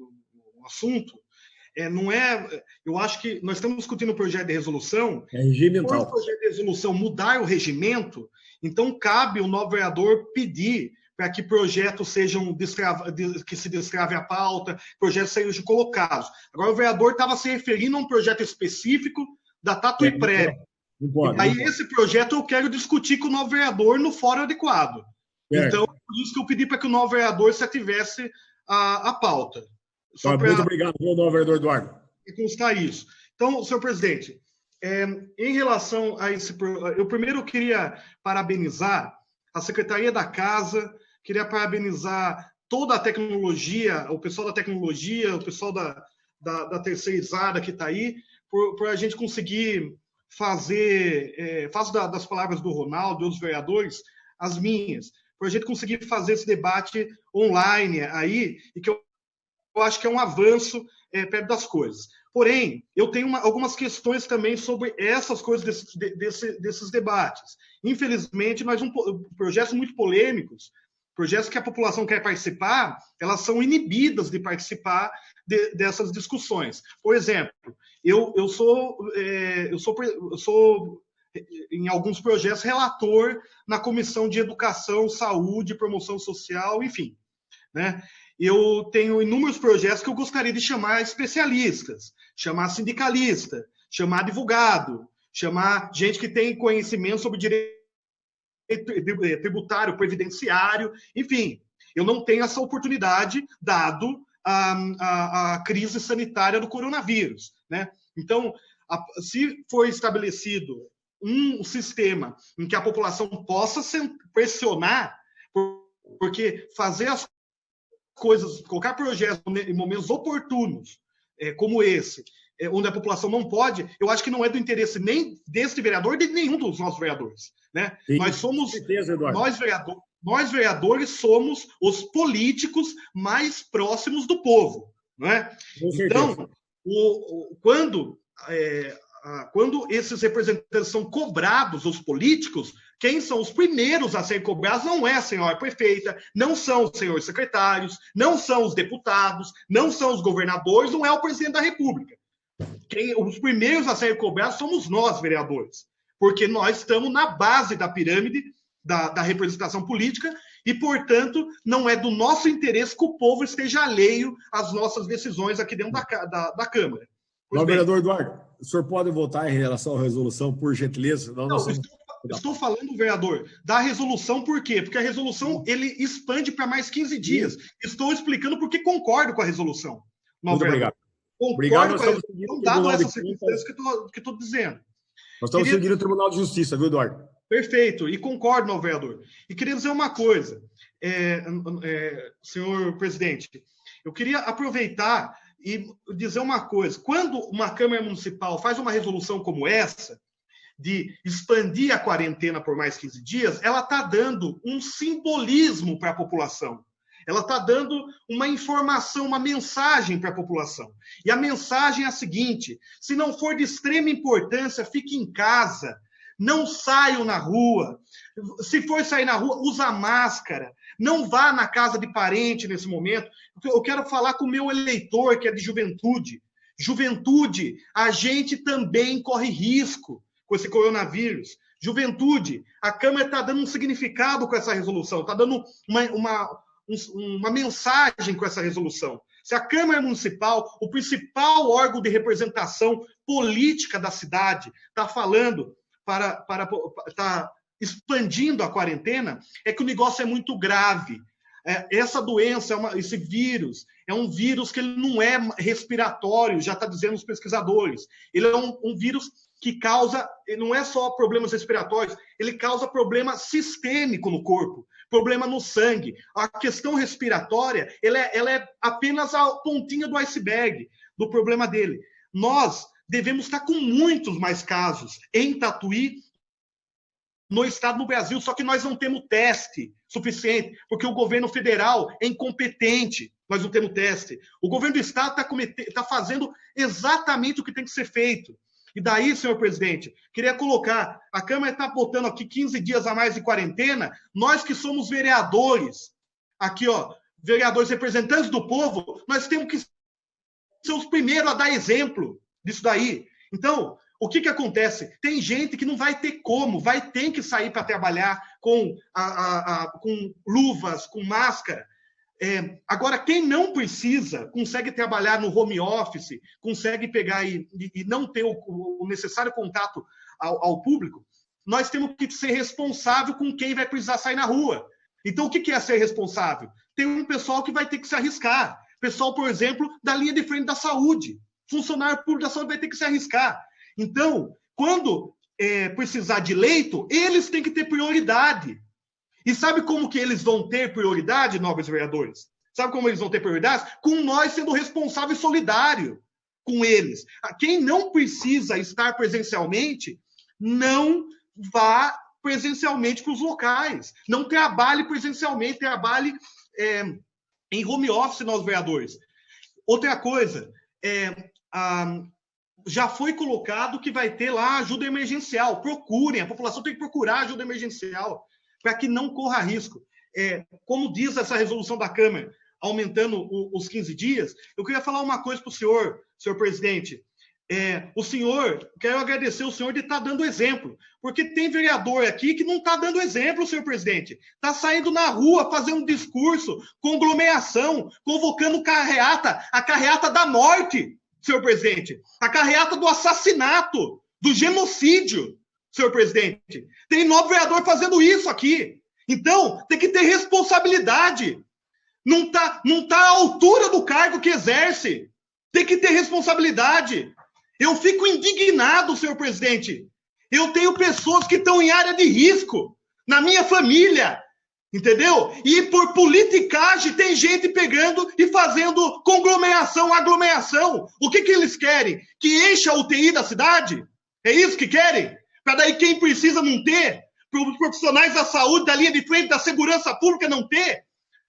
assunto não é... Eu acho que nós estamos discutindo o projeto de resolução. Regimental. Se o projeto de resolução mudar o regimento, então cabe o novo vereador pedir para que projetos sejam que se destrave a pauta, projetos sejam colocados. Agora, o vereador estava se referindo a um projeto específico da Tatuí Prévia. Aí, esse projeto eu quero discutir com o novo vereador no fórum adequado. Então, por isso que eu pedi para que o novo vereador se ativesse a pauta. Muito obrigado, novo vereador Eduardo. E constar isso. Então, senhor presidente, em relação a esse... Eu primeiro queria parabenizar a Secretaria da Casa, queria parabenizar toda a tecnologia, o pessoal da tecnologia, o pessoal da terceirizada que está aí, por a gente conseguir fazer... faço das palavras do Ronaldo e dos vereadores as minhas, para a gente conseguir fazer esse debate online aí, e que eu acho que é um avanço perto das coisas. Porém, eu tenho algumas questões também sobre essas coisas desses debates. Infelizmente, projetos muito polêmicos, projetos que a população quer participar, elas são inibidas de participar dessas discussões. Por exemplo, eu sou, em alguns projetos, relator na Comissão de Educação, Saúde, Promoção Social, enfim, né? Eu tenho inúmeros projetos que eu gostaria de chamar especialistas, chamar sindicalista, chamar advogado, chamar gente que tem conhecimento sobre direito tributário, previdenciário, enfim. Eu não tenho essa oportunidade, dado a crise sanitária do coronavírus, né? Então, se for estabelecido um sistema em que a população possa pressionar, porque fazer as coisas, colocar projetos em momentos oportunos, como esse, onde a população não pode, eu acho que não é do interesse nem deste vereador, de nenhum dos nossos vereadores. Né? Nós somos, certeza, nós vereadores somos os políticos mais próximos do povo. Não é? Então, quando esses representantes são cobrados, os políticos, quem são os primeiros a ser cobrados não é a senhora prefeita, não são os senhores secretários, não são os deputados, não são os governadores, não é o presidente da República. Os primeiros a ser cobrados somos nós, vereadores, porque nós estamos na base da pirâmide da representação política e, portanto, não é do nosso interesse que o povo esteja alheio às nossas decisões aqui dentro da Câmara. Não, vereador Eduardo, o senhor pode votar em relação à resolução, por gentileza? Estou falando, vereador, da resolução por quê? Porque a resolução ele expande para mais 15 dias. Estou explicando porque concordo com a resolução. Muito obrigado. Concordo com a resolução, dado essas circunstâncias que estou dizendo. Nós estamos seguindo o Tribunal de Justiça, viu, Eduardo? Perfeito, e concordo, meu vereador. E queria dizer uma coisa, senhor presidente, eu queria aproveitar e dizer uma coisa. Quando uma Câmara Municipal faz uma resolução como essa, de expandir a quarentena por mais 15 dias, ela está dando um simbolismo para a população. Ela está dando uma informação, uma mensagem para a população. E a mensagem é a seguinte: se não for de extrema importância, fique em casa, não saiam na rua. Se for sair na rua, usa máscara. Não vá na casa de parente nesse momento. Eu quero falar com o meu eleitor, que é de juventude. Juventude, a gente também corre risco com esse coronavírus. Juventude, a Câmara está dando um significado com essa resolução, está dando uma mensagem com essa resolução. Se a Câmara Municipal, o principal órgão de representação política da cidade, está falando está expandindo a quarentena, é que o negócio é muito grave. Essa doença, esse vírus, é um vírus que ele não é respiratório, já está dizendo os pesquisadores. Ele é um vírus que causa, não é só problemas respiratórios, ele causa problema sistêmico no corpo, problema no sangue. A questão respiratória, ela é apenas a pontinha do iceberg do problema dele. Nós devemos estar com muitos mais casos em Tatuí, no estado do Brasil, só que nós não temos teste suficiente, porque o governo federal é incompetente, nós não temos teste. O governo do estado está fazendo exatamente o que tem que ser feito. E daí, senhor presidente, queria colocar, a Câmara está botando aqui 15 dias a mais de quarentena, nós que somos vereadores, aqui, ó, vereadores representantes do povo, nós temos que ser os primeiros a dar exemplo disso daí. Então, o que acontece? Tem gente que não vai ter como, vai ter que sair para trabalhar com luvas, com máscara. Agora, quem não precisa, consegue trabalhar no home office, consegue pegar e não ter o necessário contato ao público, nós temos que ser responsável com quem vai precisar sair na rua. Então, o que é ser responsável? Tem um pessoal que vai ter que se arriscar. Pessoal, por exemplo, da linha de frente da saúde. Funcionário público da saúde vai ter que se arriscar. Então, quando precisar de leito, eles têm que ter prioridade. E sabe como que eles vão ter prioridade, nobres vereadores? Sabe como eles vão ter prioridade? Com nós sendo responsável e solidário com eles. Quem não precisa estar presencialmente, não vá presencialmente para os locais. Não trabalhe presencialmente, trabalhe em home office, nós vereadores. Outra coisa, já foi colocado que vai ter lá ajuda emergencial. Procurem, a população tem que procurar ajuda emergencial para que não corra risco. Como diz essa resolução da Câmara, aumentando os 15 dias, eu queria falar uma coisa para o senhor presidente. Quero agradecer o senhor de estar dando exemplo, porque tem vereador aqui que não está dando exemplo, senhor presidente. Está saindo na rua, fazendo discurso, conglomeração, convocando a carreata da morte, senhor presidente. A carreata do assassinato, do genocídio, senhor presidente. Tem novo vereador fazendo isso aqui. Então, tem que ter responsabilidade. Não tá à altura do cargo que exerce. Tem que ter responsabilidade. Eu fico indignado, senhor presidente. Eu tenho pessoas que estão em área de risco, na minha família. Entendeu? E por politicagem tem gente pegando e fazendo conglomeração, aglomeração. O que eles querem? Que encha a UTI da cidade? É isso que querem? Para daí quem precisa não ter? Para os profissionais da saúde, da linha de frente, da segurança pública não ter?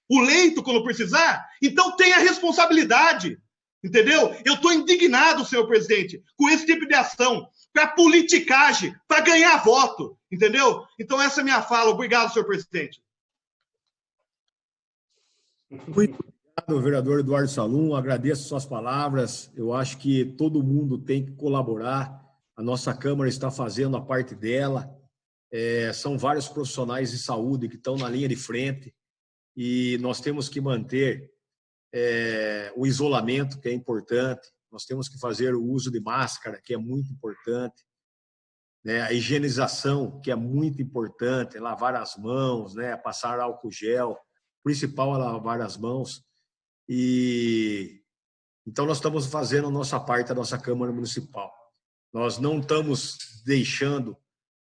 O leito quando precisar? Então tenha responsabilidade. Entendeu? Eu estou indignado, senhor presidente, com esse tipo de ação. Para politicagem, para ganhar voto. Entendeu? Então essa é a minha fala. Obrigado, senhor presidente. Muito obrigado, vereador Eduardo Salum. Agradeço suas palavras. Eu acho que todo mundo tem que colaborar. A nossa Câmara está fazendo a parte dela. São vários profissionais de saúde que estão na linha de frente e nós temos que manter o isolamento, que é importante. Nós temos que fazer o uso de máscara, que é muito importante. A higienização, que é muito importante. Lavar as mãos, passar álcool gel. Principal é lavar as mãos. Então, nós estamos fazendo a nossa parte, a nossa Câmara Municipal. Nós não estamos deixando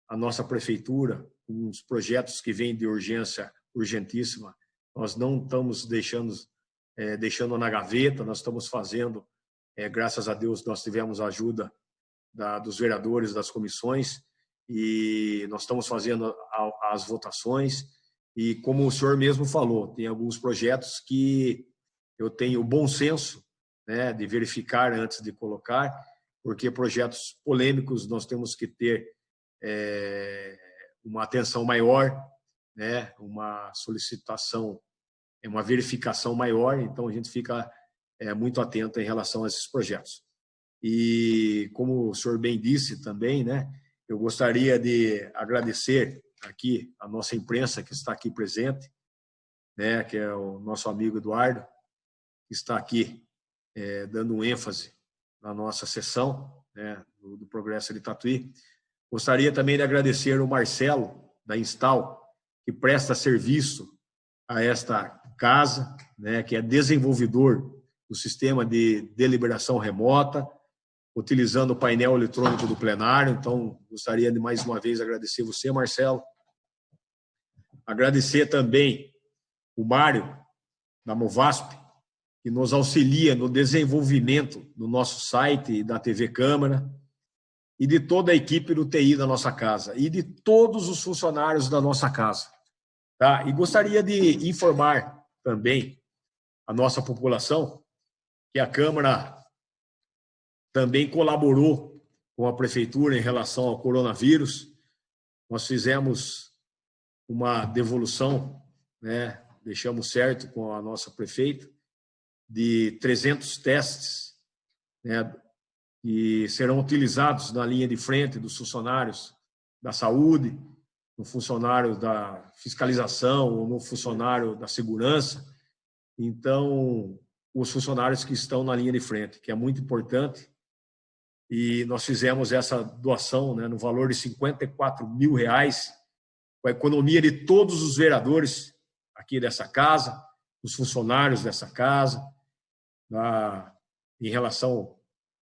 a nossa prefeitura com os projetos que vêm de urgência urgentíssima. Nós não estamos deixando na gaveta, nós estamos fazendo, graças a Deus, nós tivemos a ajuda dos vereadores, das comissões, e nós estamos fazendo as votações. E como o senhor mesmo falou, tem alguns projetos que eu tenho bom senso de verificar antes de colocar, porque projetos polêmicos nós temos que ter uma atenção maior, uma solicitação, uma verificação maior, então a gente fica muito atento em relação a esses projetos. E como o senhor bem disse também, eu gostaria de agradecer aqui a nossa imprensa que está aqui presente, que é o nosso amigo Eduardo, que está aqui dando um ênfase na nossa sessão do Progresso de Tatuí. Gostaria também de agradecer o Marcelo, da Instal, que presta serviço a esta casa, que é desenvolvedor do sistema de deliberação remota, utilizando o painel eletrônico do plenário. Então, gostaria de mais uma vez agradecer você, Marcelo. Agradecer também o Mário, da Movasp, que nos auxilia no desenvolvimento do nosso site e da TV Câmara, e de toda a equipe do TI da nossa casa, e de todos os funcionários da nossa casa. Tá? E gostaria de informar também a nossa população que a Câmara também colaborou com a Prefeitura em relação ao coronavírus. Nós fizemos uma devolução, deixamos certo com a nossa prefeita, de 300 testes, que serão utilizados na linha de frente dos funcionários da saúde, no funcionário da fiscalização ou no funcionário da segurança. Então, os funcionários que estão na linha de frente, que é muito importante. E nós fizemos essa doação no valor de R$54 mil, com a economia de todos os vereadores aqui dessa casa, os funcionários dessa casa, em relação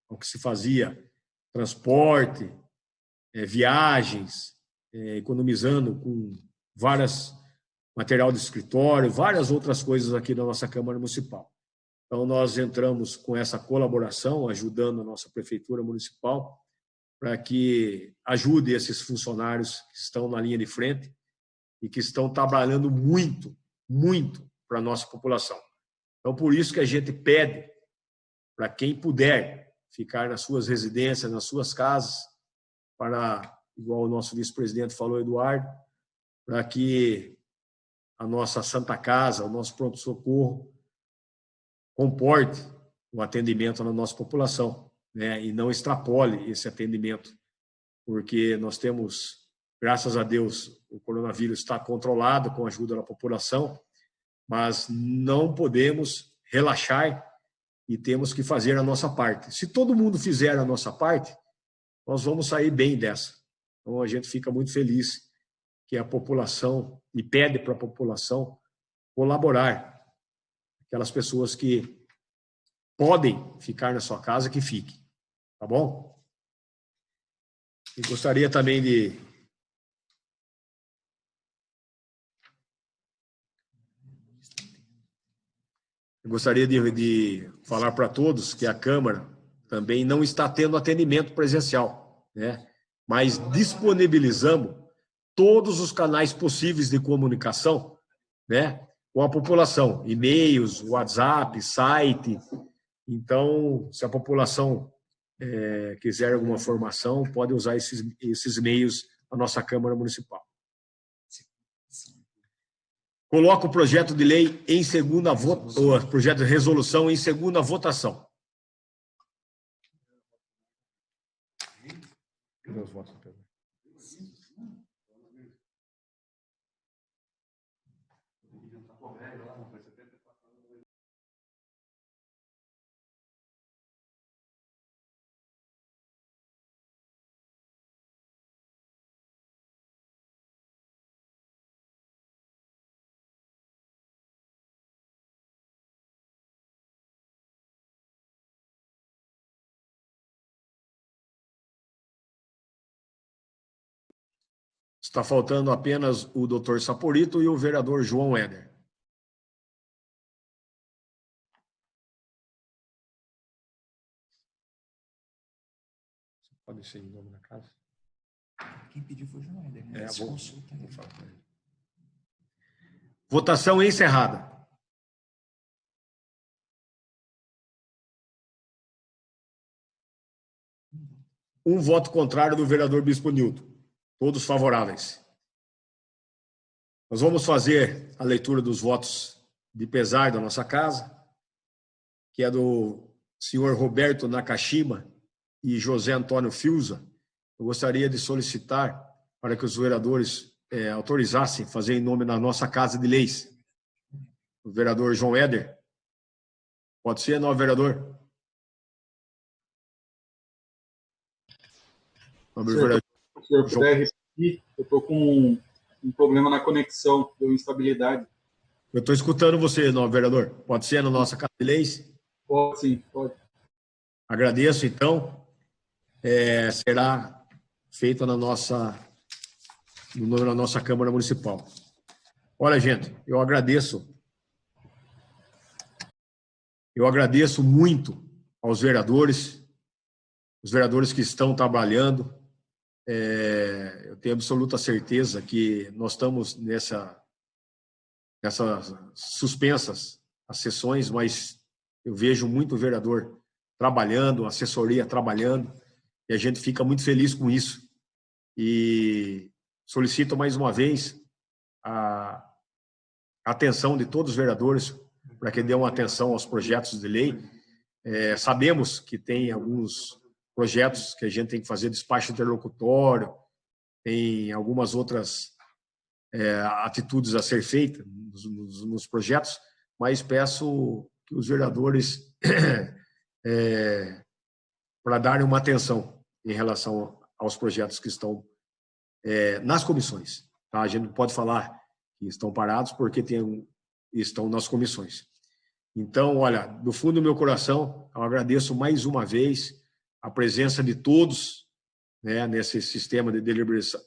ao que se fazia, transporte, viagens, economizando com várias material de escritório, várias outras coisas aqui da nossa Câmara Municipal. Então, nós entramos com essa colaboração, ajudando a nossa Prefeitura Municipal, para que ajude esses funcionários que estão na linha de frente e que estão trabalhando muito, muito para a nossa população. Então, por isso que a gente pede para quem puder ficar nas suas residências, nas suas casas, para, igual o nosso vice-presidente falou, Eduardo, para que a nossa Santa Casa, o nosso pronto-socorro, comporte o atendimento na nossa população, e não extrapole esse atendimento, porque nós temos, graças a Deus, o coronavírus está controlado com a ajuda da população, mas não podemos relaxar e temos que fazer a nossa parte. Se todo mundo fizer a nossa parte, nós vamos sair bem dessa. Então, a gente fica muito feliz que a população, e pede para a população colaborar. Aquelas pessoas que podem ficar na sua casa, que fiquem. Tá bom? E gostaria também de eu gostaria de falar para todos que a Câmara também não está tendo atendimento presencial, né? Mas disponibilizamos todos os canais possíveis de comunicação, né, com a população, e-mails, WhatsApp, site. Então, se a população quiser alguma formação, pode usar esses meios da nossa Câmara Municipal. Coloco o projeto de lei em segunda votação, o projeto de resolução em segunda votação. Cadê os votos, Pedro? Está faltando apenas o doutor Saporito e o vereador João Éder. Você pode ser em nome da casa? Quem pediu foi o João Éder, né? Vou falar com ele. Votação encerrada. Um voto contrário do vereador Bispo Nilton. Todos favoráveis. Nós vamos fazer a leitura dos votos de pesar da nossa casa, que é do senhor Roberto Nakashima e José Antônio Fiuza. Eu gostaria de solicitar para que os vereadores autorizassem fazer em nome da nossa Casa de Leis. O vereador João Éder. Pode ser, não, vereador? Se eu puder repetir, eu estou com um problema na conexão, deu instabilidade. Eu estou escutando você, não, vereador. Pode ser na nossa Casa de Leis? Pode, sim, pode. Agradeço, então. Será feita no nome da nossa Câmara Municipal. Olha, gente, eu agradeço muito aos vereadores, os vereadores que estão trabalhando. Eu tenho absoluta certeza que nós estamos nessas suspensas as sessões, mas eu vejo muito vereador trabalhando, assessoria trabalhando, e a gente fica muito feliz com isso. E solicito mais uma vez a atenção de todos os vereadores para que dêem uma atenção aos projetos de lei. Sabemos que tem alguns projetos que a gente tem que fazer despacho interlocutório, tem algumas outras atitudes a ser feitas nos projetos, mas peço que os vereadores para darem uma atenção em relação aos projetos que estão nas comissões. Tá? A gente não pode falar que estão parados porque estão nas comissões. Então, olha, do fundo do meu coração, eu agradeço mais uma vez a presença de todos, né, nesse sistema de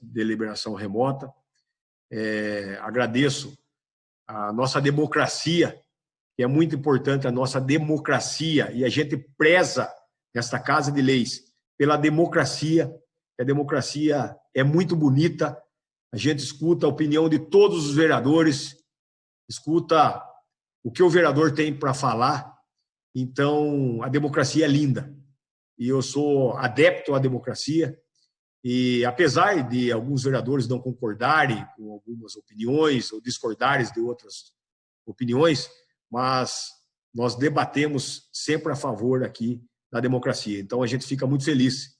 deliberação remota. Agradeço a nossa democracia, que é muito importante, a nossa democracia, e a gente preza nesta Casa de Leis pela democracia. A democracia é muito bonita, a gente escuta a opinião de todos os vereadores, escuta o que o vereador tem para falar, então a democracia é linda. E eu sou adepto à democracia, e apesar de alguns vereadores não concordarem com algumas opiniões ou discordarem de outras opiniões, mas nós debatemos sempre a favor aqui da democracia. Então a gente fica muito feliz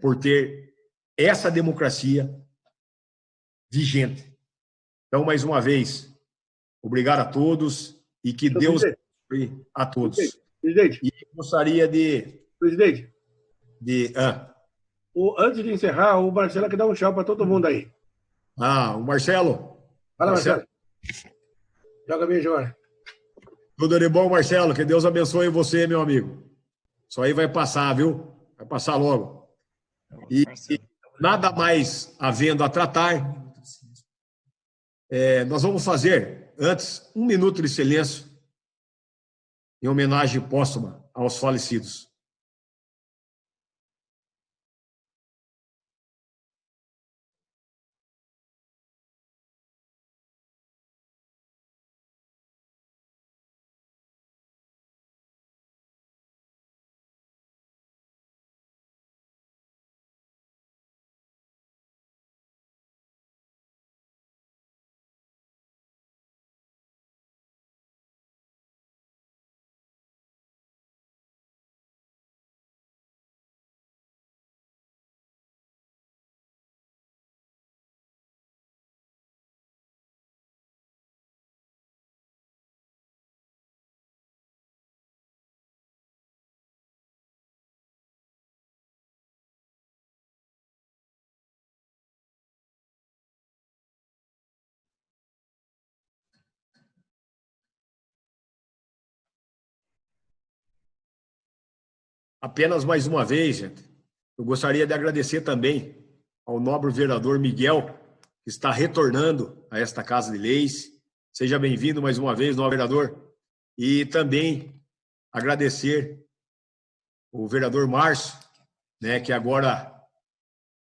por ter essa democracia vigente. Então, mais uma vez, obrigado a todos e que Deus abençoe a todos. Presidente. E gostaria de... Presidente. Antes de encerrar, o Marcelo quer dar um tchau para todo mundo aí. O Marcelo. Fala, Marcelo. Joga bem, João. Tudo de bom, Marcelo. Que Deus abençoe você, meu amigo. Isso aí vai passar, viu? Vai passar logo. E nada mais havendo a tratar, nós vamos fazer, antes, 1 minuto de silêncio em homenagem póstuma aos falecidos. Apenas mais uma vez, gente, eu gostaria de agradecer também ao nobre vereador Miguel, que está retornando a esta Casa de Leis. Seja bem-vindo mais uma vez, nobre vereador. E também agradecer o vereador Márcio, né, que agora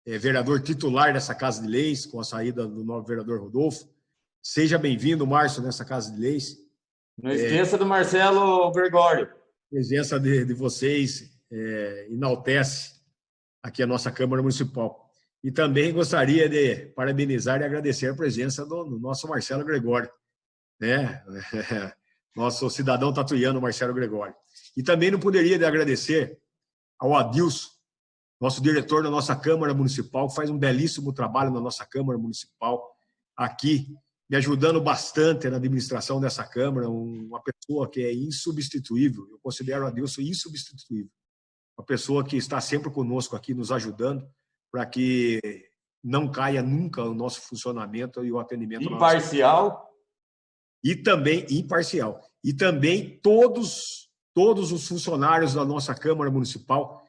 é vereador titular dessa Casa de Leis, com a saída do novo vereador Rodolfo. Seja bem-vindo, Márcio, nessa Casa de Leis. Não esqueça do Marcelo Gregório. A presença de vocês enaltece aqui a nossa Câmara Municipal. E também gostaria de parabenizar e agradecer a presença do nosso Marcelo Gregório, né? Nosso cidadão tatuiano Marcelo Gregório. E também não poderia de agradecer ao Adilson, nosso diretor da nossa Câmara Municipal, que faz um belíssimo trabalho na nossa Câmara Municipal, aqui, me ajudando bastante na administração dessa Câmara, uma pessoa que é insubstituível, eu considero o Adilson insubstituível, uma pessoa que está sempre conosco aqui, nos ajudando, para que não caia nunca o nosso funcionamento e o atendimento. Imparcial. E também imparcial. E também todos os funcionários da nossa Câmara Municipal,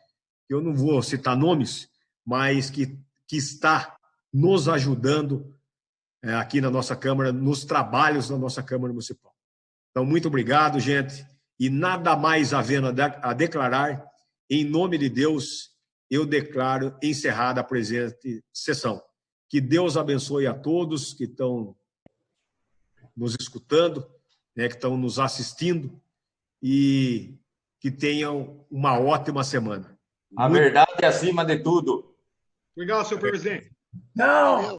eu não vou citar nomes, mas que está nos ajudando aqui na nossa Câmara, nos trabalhos da nossa Câmara Municipal. Então, muito obrigado, gente. E nada mais havendo a declarar, em nome de Deus, eu declaro encerrada a presente sessão. Que Deus abençoe a todos que estão nos escutando, né, que estão nos assistindo, e que tenham uma ótima semana. A verdade é acima de tudo. Obrigado, senhor presidente. Não!